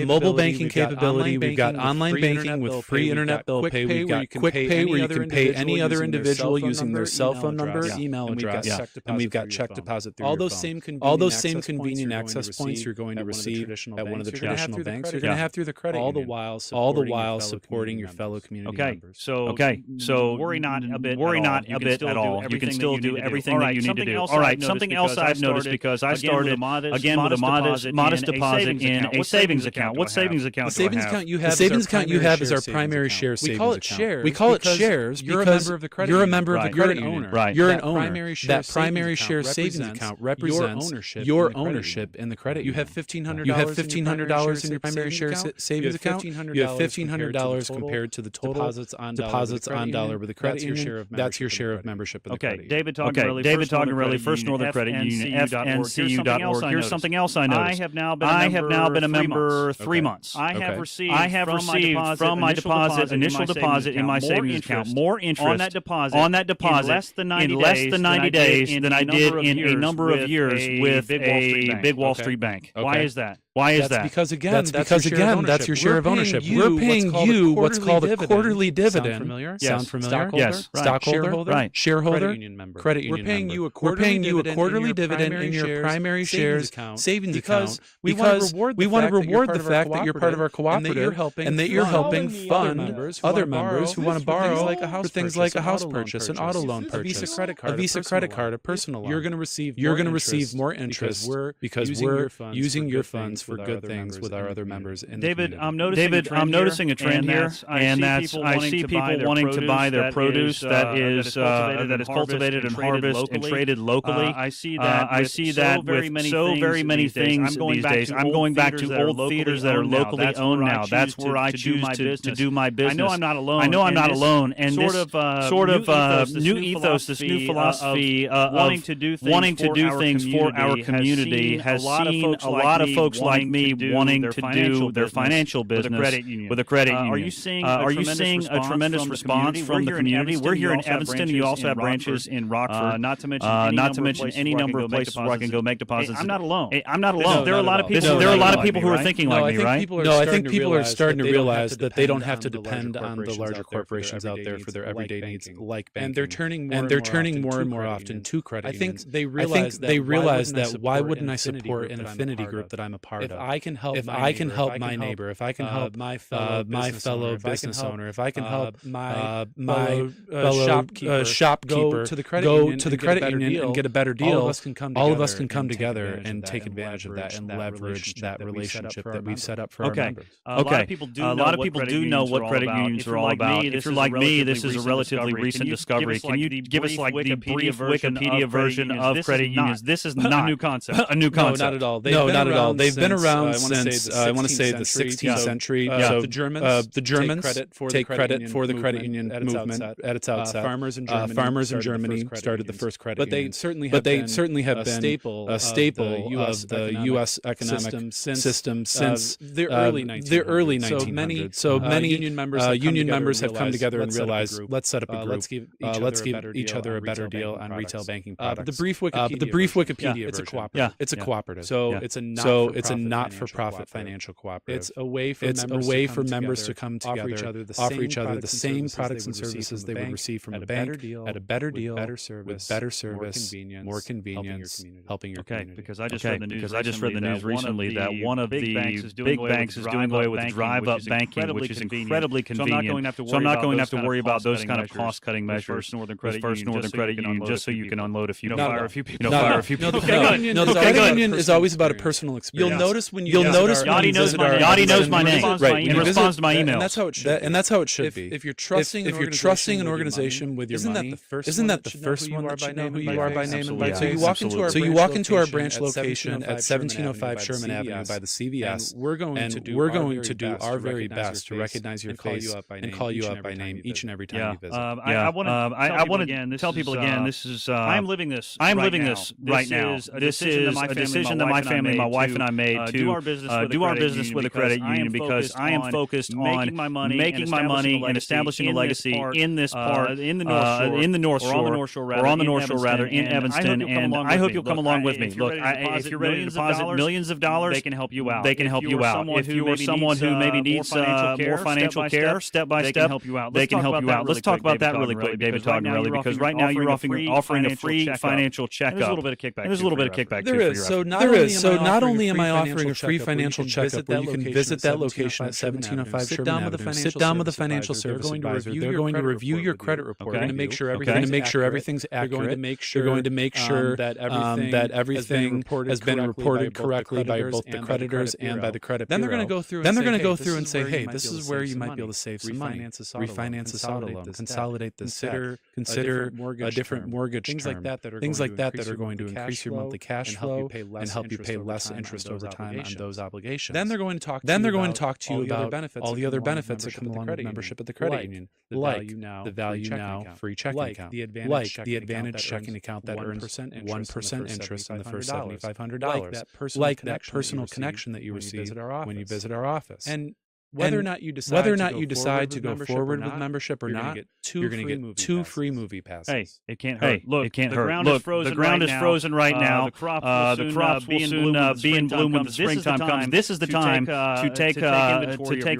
[SPEAKER 16] mobile banking capability. We've got online banking with free internet bill pay. We've got Quick Pay where you can pay any other individual using their cell phone number, email address, and we've got check deposit through your phone. All those same convenient access points you're going to receive at one of the traditional banks you're going to have through the credit union, all the while supporting your fellow community members.
[SPEAKER 2] So worry not a bit at all. You can still do everything that you need to do. All right, something else I've noticed because I started again with a modest deposit in a savings account. What savings account do I have?
[SPEAKER 16] The savings account you have is our primary share savings account. We call it shares because you're a member of the credit union.
[SPEAKER 2] Right.
[SPEAKER 16] You're an owner. That primary share savings account represents your ownership in the credit union. You have $1,500 in your primary share savings account. You have $1,500 compared to the total deposits on dollar with the credit union. That's your share of membership in the credit union.
[SPEAKER 2] David Tognerelli, First Northern Credit Union, FNCU.org. Here's something else I noticed. I have now been a member 3 months. I have received from my initial deposit in my savings account more interest on that deposit in less than 90 days than I did in a number of years with a big Wall Street bank. Why is that?
[SPEAKER 16] That's because that's your share of ownership. We're paying you what's called a quarterly dividend. Sound familiar?
[SPEAKER 2] Yes.
[SPEAKER 16] Stockholder?
[SPEAKER 2] Right.
[SPEAKER 16] Shareholder? Credit union member. We're paying you a quarterly dividend in your primary shares savings account because we want to reward the fact that you're part of our cooperative and that you're helping fund other members who want to borrow for things like a house purchase, an auto loan purchase, a Visa credit card, a personal loan. You're going to receive more interest because we're using your funds for good things with our other members.
[SPEAKER 2] David, I'm noticing a trend here, and that's I see people wanting to buy their produce that is cultivated and harvested and traded locally. I see that with so very many things these days. I'm going back to old theaters that are locally owned now. That's where I choose to do my business. I know I'm not alone. And this sort of new ethos, this new philosophy of wanting to do things for our community has seen a lot of folks like me wanting to do their financial business with a credit union. Are you seeing a tremendous response from the community? We're here in Evanston. You also have branches in Rockford. Not to mention any number of places where I can go make deposits. I'm not alone. There are a lot of people who are thinking like me, right?
[SPEAKER 16] No, I think people are starting to realize that they don't have to depend on the larger corporations out there for their everyday needs, like banking. And they're turning more and more often to credit unions. I think they realize that why wouldn't I support an affinity group that I'm a part of? If I can help my neighbor, if I can help my fellow business owner, if I can help my fellow shopkeeper go to the credit union and get a better deal, all of us can come together and take advantage of that and leverage that relationship that we've set up for our members.
[SPEAKER 2] A lot of people do know what credit unions are all about. If you're like me, this is a relatively recent discovery. Can you give us like the brief Wikipedia version of credit unions? This is not a new concept.
[SPEAKER 16] No, not at all. Not at all. They've been around since I want to say the 16th century. So the Germans take credit for the credit union movement at its outset. Farmers in Germany started the first credit union. But they certainly have been a staple of the U.S. economic system since the early 1900s. So many union members have come together and realized, let's set up a group. Let's give each other a better deal on retail banking products. The brief Wikipedia version. It's a cooperative. So it's a not-for-profit financial cooperative. It's a way for members to come together, offer each other the same products and services they would receive from a bank at a better deal, with better service, more convenience, helping your community.
[SPEAKER 2] Because I just read the news recently that one of the big banks is doing away with drive-up banking, which is incredibly convenient. So I'm not going to have to worry about those kind of cost-cutting measures with First Northern Credit Union, just so you can unload a few people. Fire a few people.
[SPEAKER 16] The credit union is always about a personal experience. You'll notice when you
[SPEAKER 2] Yachty knows my name. Right. He responds to my emails.
[SPEAKER 16] And that's how it should be. If you're trusting an organization with your money, isn't that the first one that you know who you are by name and by face? So you walk into our branch location at 1705 Sherman Avenue by the CVS, and we're going to do our very best to recognize your face and call you up by name each and every time you visit.
[SPEAKER 2] I want to tell people again, this is I'm living this right now. This is a decision that my family, my wife and I made to do our business with a credit union because I am focused on making my money and establishing a legacy in this part, in the North Shore, or on the North Shore rather, in Evanston. And I hope you'll come along with me. Look, if you're ready to deposit millions of dollars, they can help you out. If you are someone who maybe needs more financial care, step by step, they can help you out. Let's talk about that really quick, David Tognarelli, because right now you're offering a free financial checkup. There's a little bit of kickback.
[SPEAKER 16] There is. So not only am I offering a free financial checkup where you can visit that location at 1705 Sherman Avenue, sit down with a financial service advisor. They're going to review your credit report. They're going to make sure everything's accurate. They're going to make sure that everything has been reported correctly by both the creditors and by the credit bureau. Then they're going to go through and say, hey, this is where you might be able to save some money. Refinance this auto loan. Consolidate this debt. Consider a different mortgage term. Things like that that are going to increase your monthly cash flow and help you pay less interest over time on those obligations. Then they're going to talk to you about all the other benefits that come along with membership at the credit union, like the Value Now free checking account, like the Advantage checking account that earns 1% interest on the first $7,500, like that personal connection that you receive when you visit our office. And whether or not you decide to go forward with membership or not, you're going to get 2 free movie passes.
[SPEAKER 2] Hey, it can't hurt. Look, it can't hurt. Look, the ground is frozen right now. The crops will soon be in bloom when the springtime comes. This is the time to take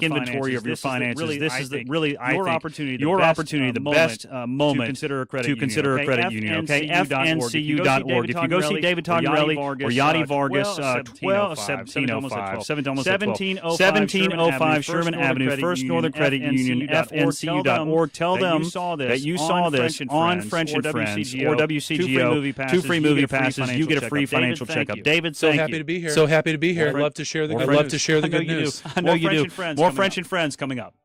[SPEAKER 2] inventory of your finances. This is your opportunity, the best moment to consider a credit union. Okay, FNCU.org. If you go see David Tognarelli or Yachty Vargas, 1705 5 Sherman Avenue, First Northern Credit Union, FNCU.org. Tell them that you saw this on French and Friends or WCGO. 2 free movie passes. You get a free financial checkup. David,
[SPEAKER 16] so happy to be here. So happy to be here. I'd love to share the good news.
[SPEAKER 2] I know you do. More French and Friends coming up.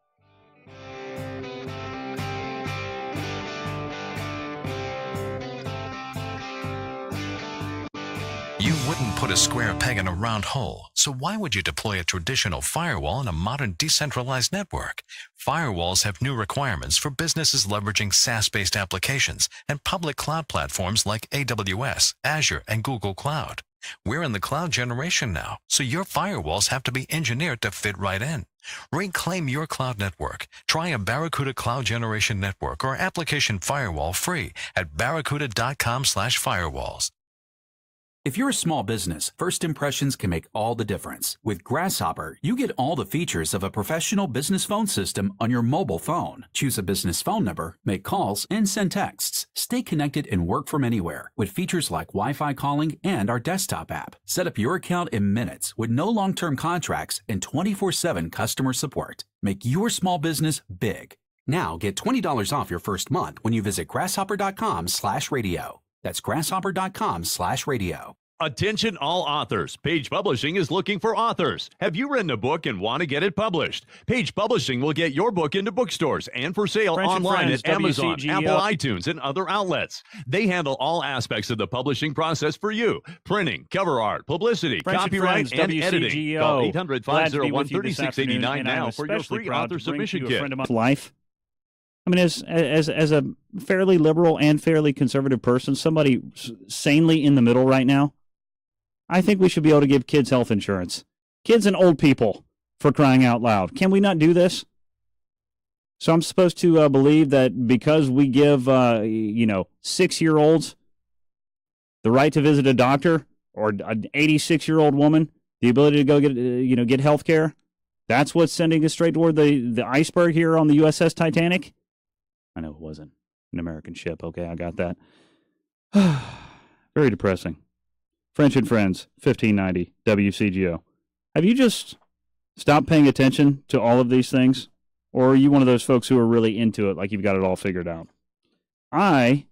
[SPEAKER 17] You wouldn't put a square peg in a round hole, so why would you deploy a traditional firewall in a modern decentralized network? Firewalls have new requirements for businesses leveraging SaaS-based applications and public cloud platforms like AWS, Azure, and Google Cloud. We're in the cloud generation now, so your firewalls have to be engineered to fit right in. Reclaim your cloud network. Try a Barracuda Cloud Generation Network or application firewall free at barracuda.com/firewalls.
[SPEAKER 18] If you're a small business, first impressions can make all the difference. With Grasshopper, you get all the features of a professional business phone system on your mobile phone. Choose a business phone number, make calls, and send texts. Stay connected and work from anywhere with features like Wi-Fi calling and our desktop app. Set up your account in minutes with no long-term contracts and 24/7 customer support. Make your small business big. Now get $20 off your first month when you visit grasshopper.com/radio. That's grasshopper.com/radio.
[SPEAKER 19] Attention all authors. Page Publishing is looking for authors. Have you written a book and want to get it published? Page Publishing will get your book into bookstores and for sale online at Amazon, Apple iTunes, and other outlets. They handle all aspects of the publishing process for you. Printing, cover art, publicity, copyright, and editing. Call 800-501-3689 now for your free author submission kit.
[SPEAKER 2] Life. I mean, as a fairly liberal and fairly conservative person, somebody sanely in the middle right now, I think we should be able to give kids health insurance. Kids and old people, for crying out loud. Can we not do this? So I'm supposed to believe that because we give, 6-year-olds the right to visit a doctor, or an 86-year-old woman the ability to go get health care, that's what's sending us straight toward the iceberg here on the USS Titanic? I know it wasn't an American ship. Okay, I got that. Very depressing. French and Friends, 1590 WCGO. Have you just stopped paying attention to all of these things? Or are you one of those folks who are really into it, like you've got it all figured out? I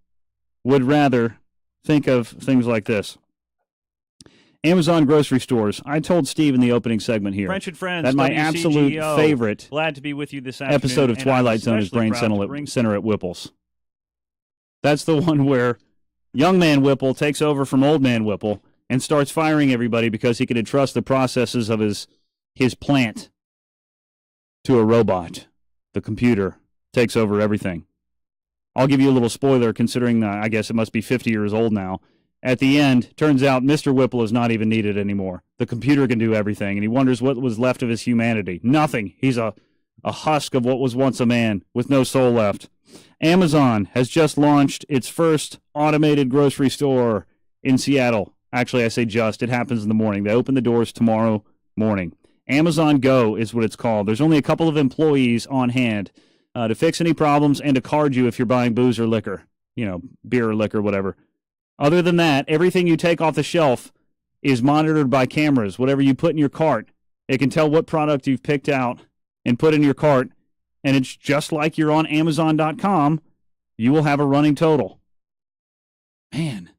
[SPEAKER 2] would rather think of things like this. Amazon grocery stores. I told Steve in the opening segment here French and Friends, that my WCGO, absolute favorite glad to be with you this afternoon, episode of Twilight Zone is Brain Center at Whipple's. That's the one where young man Whipple takes over from old man Whipple and starts firing everybody because he can entrust the processes of his plant to a robot. The computer takes over everything. I'll give you a little spoiler considering I guess it must be 50 years old now. At the end, turns out Mr. Whipple is not even needed anymore. The computer can do everything, and he wonders what was left of his humanity. Nothing. He's a husk of what was once a man with no soul left. Amazon has just launched its first automated grocery store in Seattle. Actually, I say just. It happens in the morning. They open the doors tomorrow morning. Amazon Go is what it's called. There's only a couple of employees on hand to fix any problems and to card you if you're buying booze or liquor. Beer or liquor, whatever. Other than that, everything you take off the shelf is monitored by cameras. Whatever you put in your cart, it can tell what product you've picked out and put in your cart, and it's just like you're on Amazon.com. You will have a running total. Man,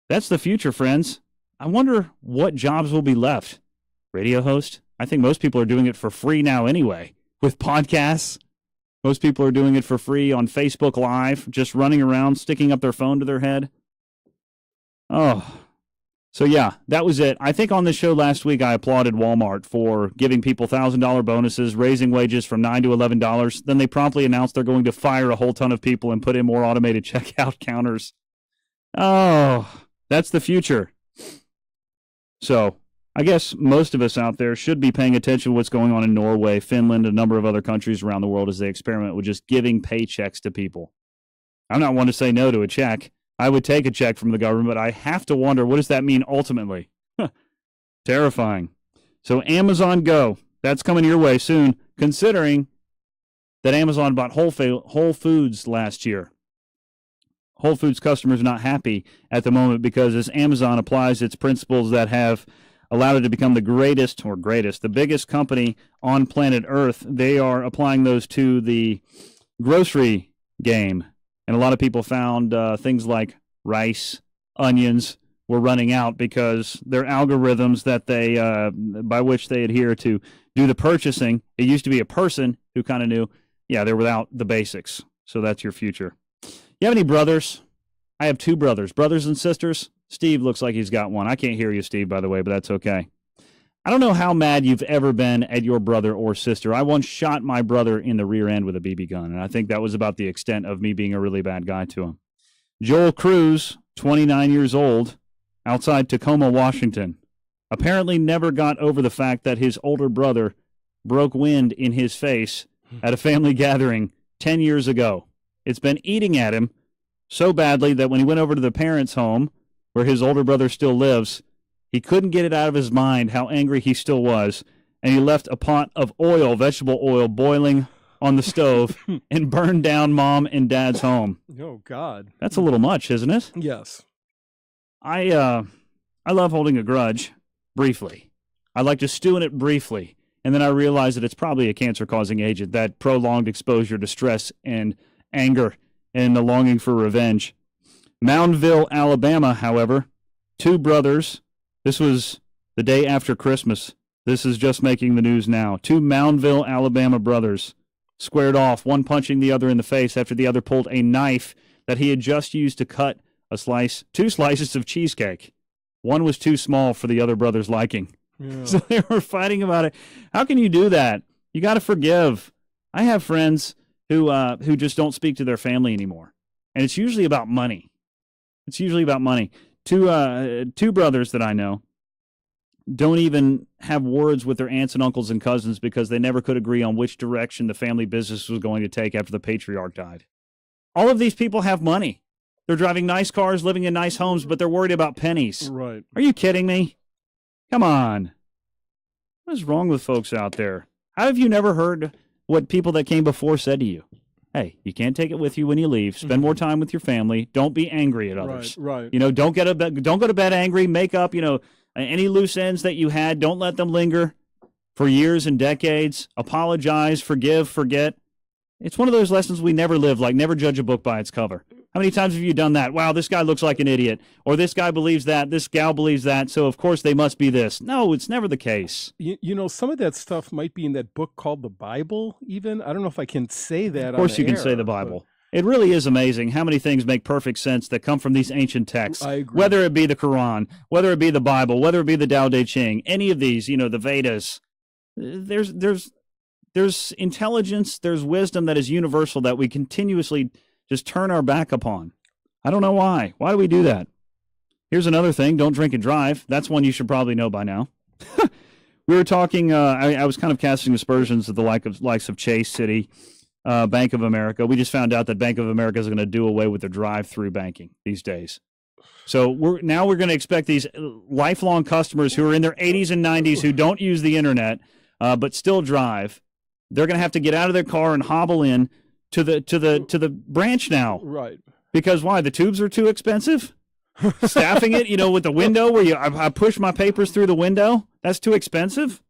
[SPEAKER 2] that's the future, friends. I wonder what jobs will be left. Radio host? I think most people are doing it for free now anyway. With podcasts, most people are doing it for free on Facebook Live, just running around, sticking up their phone to their head. Oh, so yeah, that was it. I think on this show last week, I applauded Walmart for giving people $1,000 bonuses, raising wages from $9 to $11. Then they promptly announced they're going to fire a whole ton of people and put in more automated checkout counters. Oh, that's the future. So I guess most of us out there should be paying attention to what's going on in Norway, Finland, a number of other countries around the world as they experiment with just giving paychecks to people. I'm not one to say no to a check. I would take a check from the government, but I have to wonder, what does that mean ultimately? Terrifying. So Amazon Go, that's coming your way soon, considering that Amazon bought Whole Foods last year. Whole Foods customers are not happy at the moment because as Amazon applies its principles that have allowed it to become the biggest company on planet Earth. They are applying those to the grocery game. And a lot of people found things like rice, onions were running out because their algorithms that they by which they adhere to do the purchasing. It used to be a person who kind of knew, they're without the basics. So that's your future. You have any brothers? I have 2 brothers. Brothers and sisters? Steve looks like he's got one. I can't hear you, Steve, by the way, but that's okay. I don't know how mad you've ever been at your brother or sister. I once shot my brother in the rear end with a BB gun, and I think that was about the extent of me being a really bad guy to him. Joel Cruz, 29 years old, outside Tacoma, Washington, apparently never got over the fact that his older brother broke wind in his face at a family gathering 10 years ago. It's been eating at him so badly that when he went over to the parents' home, where his older brother still lives, he couldn't get it out of his mind how angry he still was, and he left a pot of oil, vegetable oil, boiling on the stove and burned down Mom and Dad's home.
[SPEAKER 1] Oh, God.
[SPEAKER 2] That's a little much, isn't it?
[SPEAKER 1] Yes.
[SPEAKER 2] I love holding a grudge briefly. I like to stew in it briefly, and then I realize that it's probably a cancer-causing agent, that prolonged exposure to stress and anger and the longing for revenge. Moundville, Alabama, however, 2 brothers. This was the day after Christmas. This is just making the news now. 2 Moundville, Alabama brothers squared off, one punching the other in the face after the other pulled a knife that he had just used to cut 2 slices of cheesecake. One was too small for the other brother's liking. Yeah. So they were fighting about it. How can you do that? You got to forgive. I have friends who just don't speak to their family anymore, and it's usually about money. Two brothers that I know don't even have words with their aunts and uncles and cousins because they never could agree on which direction the family business was going to take after the patriarch died. All of these people have money. They're driving nice cars, living in nice homes, but they're worried about pennies.
[SPEAKER 1] Right.
[SPEAKER 2] Are you kidding me? Come on. What is wrong with folks out there? How have you never heard what people that came before said to you? Hey, you can't take it with you when you leave. Spend more time with your family. Don't be angry at others.
[SPEAKER 1] Right.
[SPEAKER 2] Don't go to bed angry. Make up, any loose ends that you had. Don't let them linger for years and decades. Apologize, forgive, forget. It's one of those lessons we never live, like never judge a book by its cover. How many times have you done that? Wow, this guy looks like an idiot. Or this guy believes that, this gal believes that, so of course they must be this. No, it's never the case.
[SPEAKER 1] Some of that stuff might be in that book called the Bible, even. I don't know if I can say that.
[SPEAKER 2] Of course you can say the Bible. It really is amazing how many things make perfect sense that come from these ancient texts.
[SPEAKER 1] I agree.
[SPEAKER 2] Whether it be the Quran, whether it be the Bible, whether it be the Tao Te Ching, any of these, the Vedas. There's intelligence, there's wisdom that is universal that we continuously just turn our back upon. I don't know why. Why do we do that? Here's another thing. Don't drink and drive. That's one you should probably know by now. We were talking, I was kind of casting aspersions at the likes of Chase City, Bank of America. We just found out that Bank of America is going to do away with their drive-through banking these days. So we're going to expect these lifelong customers who are in their 80s and 90s who don't use the internet but still drive. They're going to have to get out of their car and hobble in to the branch now.
[SPEAKER 1] Right.
[SPEAKER 2] Because why? The tubes are too expensive? Staffing it, with the window where I push my papers through the window? That's too expensive?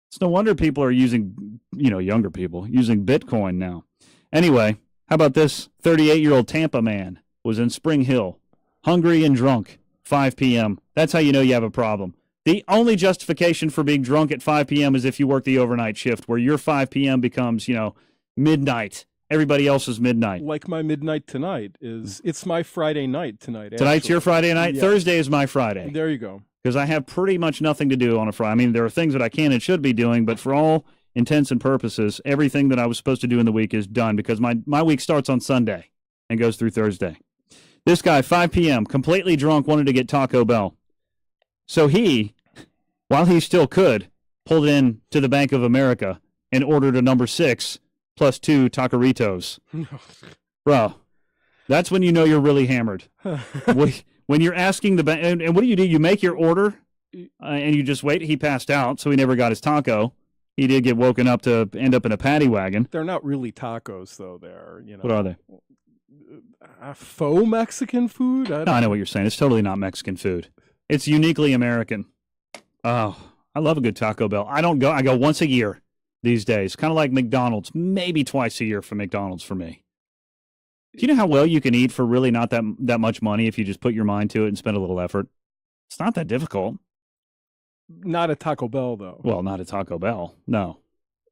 [SPEAKER 2] It's no wonder people are using, younger people, using Bitcoin now. Anyway, how about this? 38-year-old Tampa man was in Spring Hill, hungry and drunk, 5 p.m. That's how you know you have a problem. The only justification for being drunk at 5 p.m. is if you work the overnight shift, where your 5 p.m. becomes, midnight. Everybody else is midnight.
[SPEAKER 1] Like my midnight tonight it's my Friday night tonight.
[SPEAKER 2] Tonight's your Friday night?
[SPEAKER 1] Yes.
[SPEAKER 2] Thursday is my Friday.
[SPEAKER 1] There you go.
[SPEAKER 2] Because I have pretty much nothing to do on a Friday. I mean, there are things that I can and should be doing, but for all intents and purposes, everything that I was supposed to do in the week is done because my week starts on Sunday and goes through Thursday. This guy, 5 p.m., completely drunk, wanted to get Taco Bell. So he, while he still could, pulled in to the Bank of America and ordered a number 6 plus 2 Taqueritos. Bro, that's when you know you're really hammered. When you're asking the bank, and what do? You make your order, and you just wait. He passed out, so he never got his taco. He did get woken up to end up in a paddy wagon.
[SPEAKER 1] They're not really tacos, though.
[SPEAKER 2] What are they?
[SPEAKER 1] Faux Mexican food?
[SPEAKER 2] I know what you're saying. It's totally not Mexican food. It's uniquely American. Oh, I love a good Taco Bell. I don't go. I go once a year these days. Kind of like McDonald's, maybe twice a year for McDonald's for me. Do you know how well you can eat for really not that much money if you just put your mind to it and spend a little effort? It's not that difficult.
[SPEAKER 1] Not at Taco Bell, though.
[SPEAKER 2] Well, not at Taco Bell. No.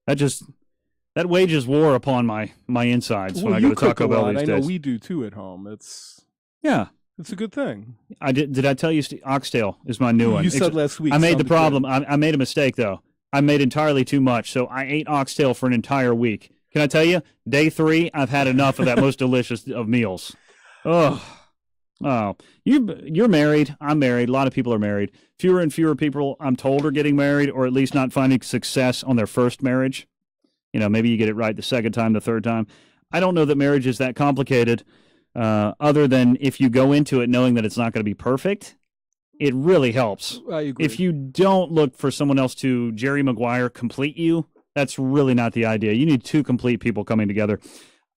[SPEAKER 2] That wages war upon my insides when I go to Taco Bell these days.
[SPEAKER 1] I know we do too at home. It's a good thing.
[SPEAKER 2] Did I tell you oxtail is my new one?
[SPEAKER 1] You said last week.
[SPEAKER 2] I made the problem. I made a mistake though. I made entirely too much, so I ate oxtail for an entire week. Can I tell you? Day 3, I've had enough of that most delicious of meals. Oh, you're married. I'm married. A lot of people are married. Fewer and fewer people, I'm told, are getting married, or at least not finding success on their first marriage. Maybe you get it right the second time, the third time. I don't know that marriage is that complicated, other than if you go into it knowing that it's not going to be perfect, it really helps.
[SPEAKER 1] I agree.
[SPEAKER 2] If you don't look for someone else to Jerry Maguire complete you, that's really not the idea. You need 2 complete people coming together.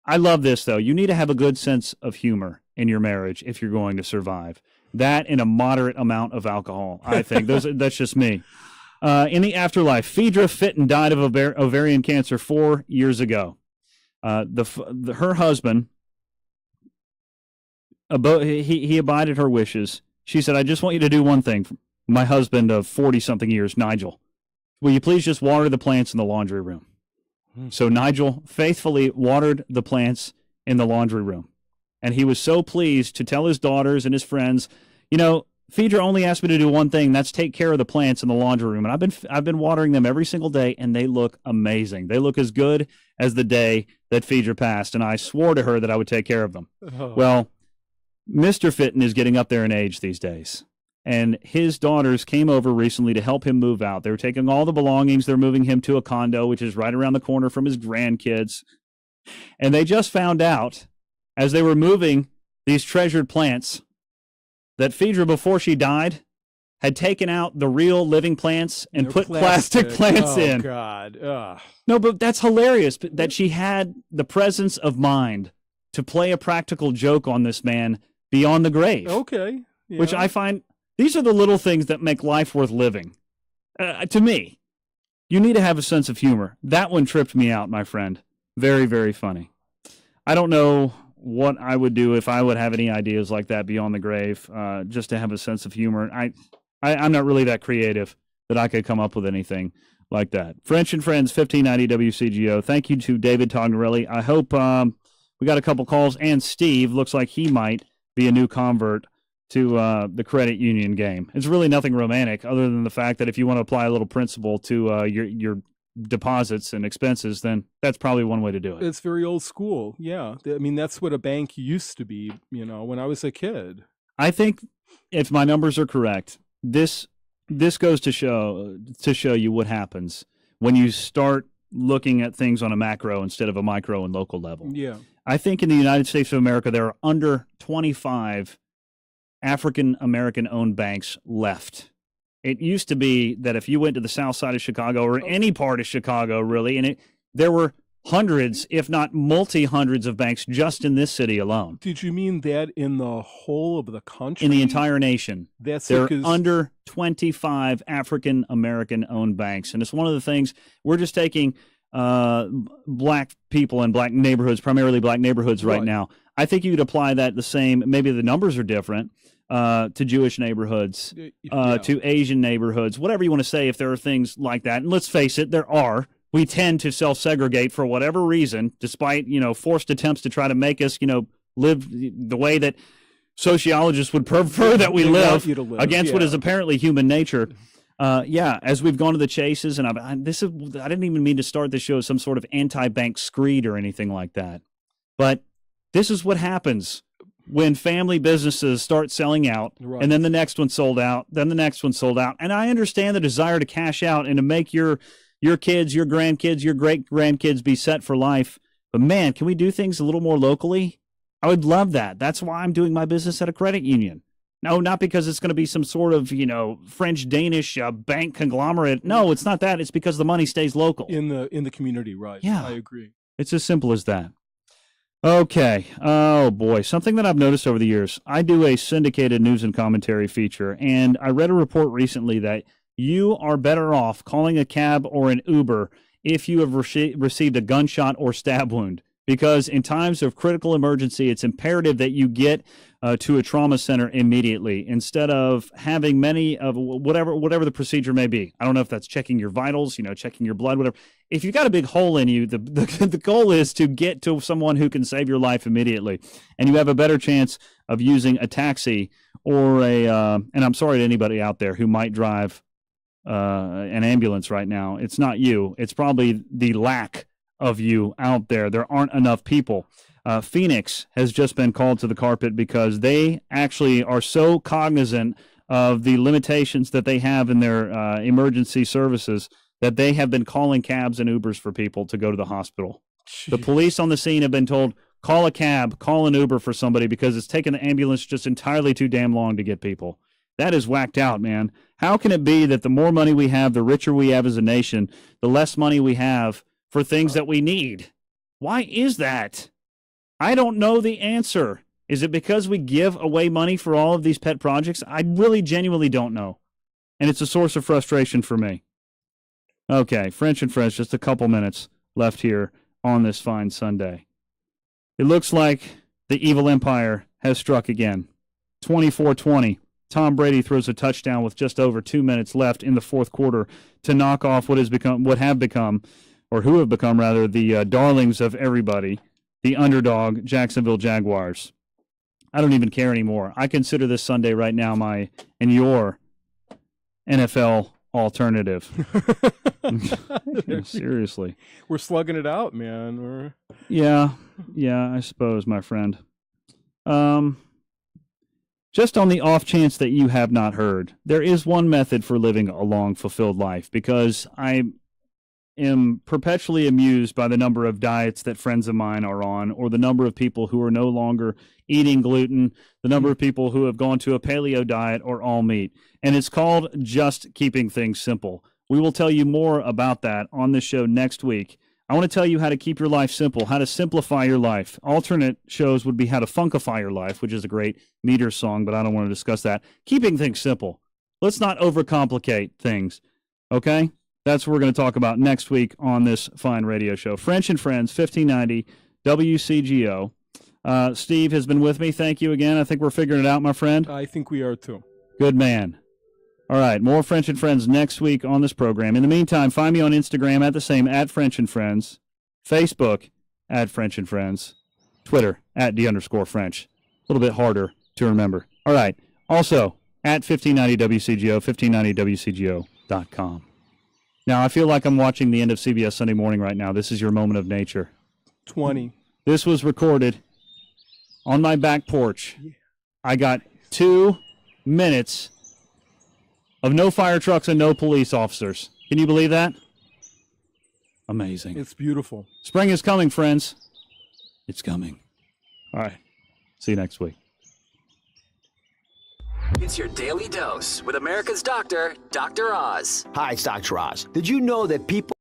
[SPEAKER 2] I love this, though. You need to have a good sense of humor in your marriage if you're going to survive. That and a moderate amount of alcohol, I think. That's just me. In the afterlife, Phaedra Fitton died of ovarian cancer 4 years ago. Her husband, he abided her wishes. She said, "I just want you to do one thing." My husband of 40-something years, Nigel, will you please just water the plants in the laundry room? So Nigel faithfully watered the plants in the laundry room. And he was so pleased to tell his daughters and his friends, Phaedra only asked me to do one thing, that's take care of the plants in the laundry room. And I've been watering them every single day, and they look amazing. They look as good as the day that Phaedra passed, and I swore to her that I would take care of them. Oh. Well, Mr. Fitton is getting up there in age these days, and his daughters came over recently to help him move out. They were taking all the belongings. They're moving him to a condo, which is right around the corner from his grandkids. And they just found out, as they were moving these treasured plants, that Phaedra, before she died, had taken out the real living plants and put plastic plants in.
[SPEAKER 1] Oh, God. Ugh.
[SPEAKER 2] No, but that's hilarious that she had the presence of mind to play a practical joke on this man beyond the grave.
[SPEAKER 1] Okay. Yeah.
[SPEAKER 2] Which I find, these are the little things that make life worth living. To me, you need to have a sense of humor. That one tripped me out, my friend. Very, very funny. I don't know what I would do if I would have any ideas like that beyond the grave, just to have a sense of humor. I'm not really that creative that I could come up with anything like that. French and Friends, 1590 WCGO. Thank you to David Tognorelli. I hope we got a couple calls, and Steve looks like he might be a new convert to the credit union game. It's really nothing romantic other than the fact that if you want to apply a little principle to your deposits and expenses, then that's probably one way to do it.
[SPEAKER 1] It's very old school. Yeah. I mean, that's what a bank used to be, when I was a kid.
[SPEAKER 2] I think if my numbers are correct, this goes to show you what happens when you start looking at things on a macro instead of a micro and local level.
[SPEAKER 1] Yeah.
[SPEAKER 2] I think in the United States of America, there are under 25 African-American owned banks left. It used to be that if you went to the south side of Chicago or any part of Chicago, really, and there were hundreds, if not multi-hundreds of banks just in this city alone.
[SPEAKER 1] Did you mean that in the whole of the country?
[SPEAKER 2] In the entire nation.
[SPEAKER 1] There
[SPEAKER 2] are under 25 African-American owned banks. And it's one of the things, we're just taking black people in black neighborhoods, primarily black neighborhoods right now. I think you could apply that the same, maybe the numbers are different, to Jewish neighborhoods, to Asian neighborhoods, whatever you want to say, if there are things like that. And let's face it, there are. We tend to self-segregate for whatever reason, despite, forced attempts to try to make us, live the way that sociologists would prefer that we live against what is apparently human nature. As we've gone to the chases, and I didn't even mean to start the show as some sort of anti-bank screed or anything like that. But this is what happens when family businesses start selling out, and then the next one sold out, then the next one sold out. And I understand the desire to cash out and to make your kids, your grandkids, your great-grandkids be set for life. But, man, can we do things a little more locally? I would love that. That's why I'm doing my business at a credit union. No, not because it's going to be some sort of, French-Danish bank conglomerate. No, it's not that. It's because the money stays local.
[SPEAKER 1] In the community, right.
[SPEAKER 2] Yeah.
[SPEAKER 1] I agree.
[SPEAKER 2] It's as simple as that. Okay. Oh, boy. Something that I've noticed over the years. I do a syndicated news and commentary feature, and I read a report recently that you are better off calling a cab or an Uber if you have received a gunshot or stab wound. Because in times of critical emergency, it's imperative that you get to a trauma center immediately instead of having many of whatever the procedure may be. I don't know if that's checking your vitals, checking your blood, whatever. If you've got a big hole in you, the goal is to get to someone who can save your life immediately. And you have a better chance of using a taxi or and I'm sorry to anybody out there who might drive an ambulance right now. It's not you. It's probably the lack of you out there. There aren't enough people. Phoenix has just been called to the carpet because they actually are so cognizant of the limitations that they have in their emergency services that they have been calling cabs and Ubers for people to go to the hospital. Jeez. The police on the scene have been told, call a cab, call an Uber for somebody because it's taken the ambulance just entirely too damn long to get people. That is whacked out, man. How can it be that the more money we have, the richer we have as a nation, the less money we have for things that we need? Why is that? I don't know the answer. Is it because we give away money for all of these pet projects? I really genuinely don't know. And it's a source of frustration for me. Okay, French and Friends, just a couple minutes left here on this fine Sunday. It looks like the evil empire has struck again. 24-20. Tom Brady throws a touchdown with just over 2 minutes left in the fourth quarter to knock off who have become, the darlings of everybody, the underdog Jacksonville Jaguars. I don't even care anymore. I consider this Sunday right now your NFL alternative. Seriously.
[SPEAKER 1] We're slugging it out, man.
[SPEAKER 2] Yeah, I suppose, my friend. Just on the off chance that you have not heard, there is one method for living a long, fulfilled life, because I am perpetually amused by the number of diets that friends of mine are on, or the number of people who are no longer eating gluten, the number of people who have gone to a paleo diet or all meat. And it's called Just Keeping Things Simple. We will tell you more about that on this show next week. I want to tell you how to keep your life simple, how to simplify your life. Alternate shows would be how to funkify your life, which is a great meter song, but I don't want to discuss that. Keeping things simple. Let's not overcomplicate things, okay? That's what we're going to talk about next week on this fine radio show. French and Friends, 1590 WCGO. Steve has been with me. Thank you again. I think we're figuring it out, my friend.
[SPEAKER 1] I think we are too.
[SPEAKER 2] Good man. All right, more French and Friends next week on this program. In the meantime, find me on Instagram at the same, at French and Friends, Facebook at French and Friends, Twitter at @D_French. A little bit harder to remember. All right, also at 1590 WCGO, 1590WCGO.com. Now, I feel like I'm watching the end of CBS Sunday Morning right now. This is your moment of nature.
[SPEAKER 1] 20.
[SPEAKER 2] This was recorded on my back porch. I got 2 minutes of no fire trucks and no police officers. Can you believe that? Amazing.
[SPEAKER 1] It's beautiful.
[SPEAKER 2] Spring is coming, friends. It's coming. All right. See you next week.
[SPEAKER 20] It's your daily dose with America's doctor, Dr. Oz.
[SPEAKER 8] Hi, it's Dr. Oz. Did you know that people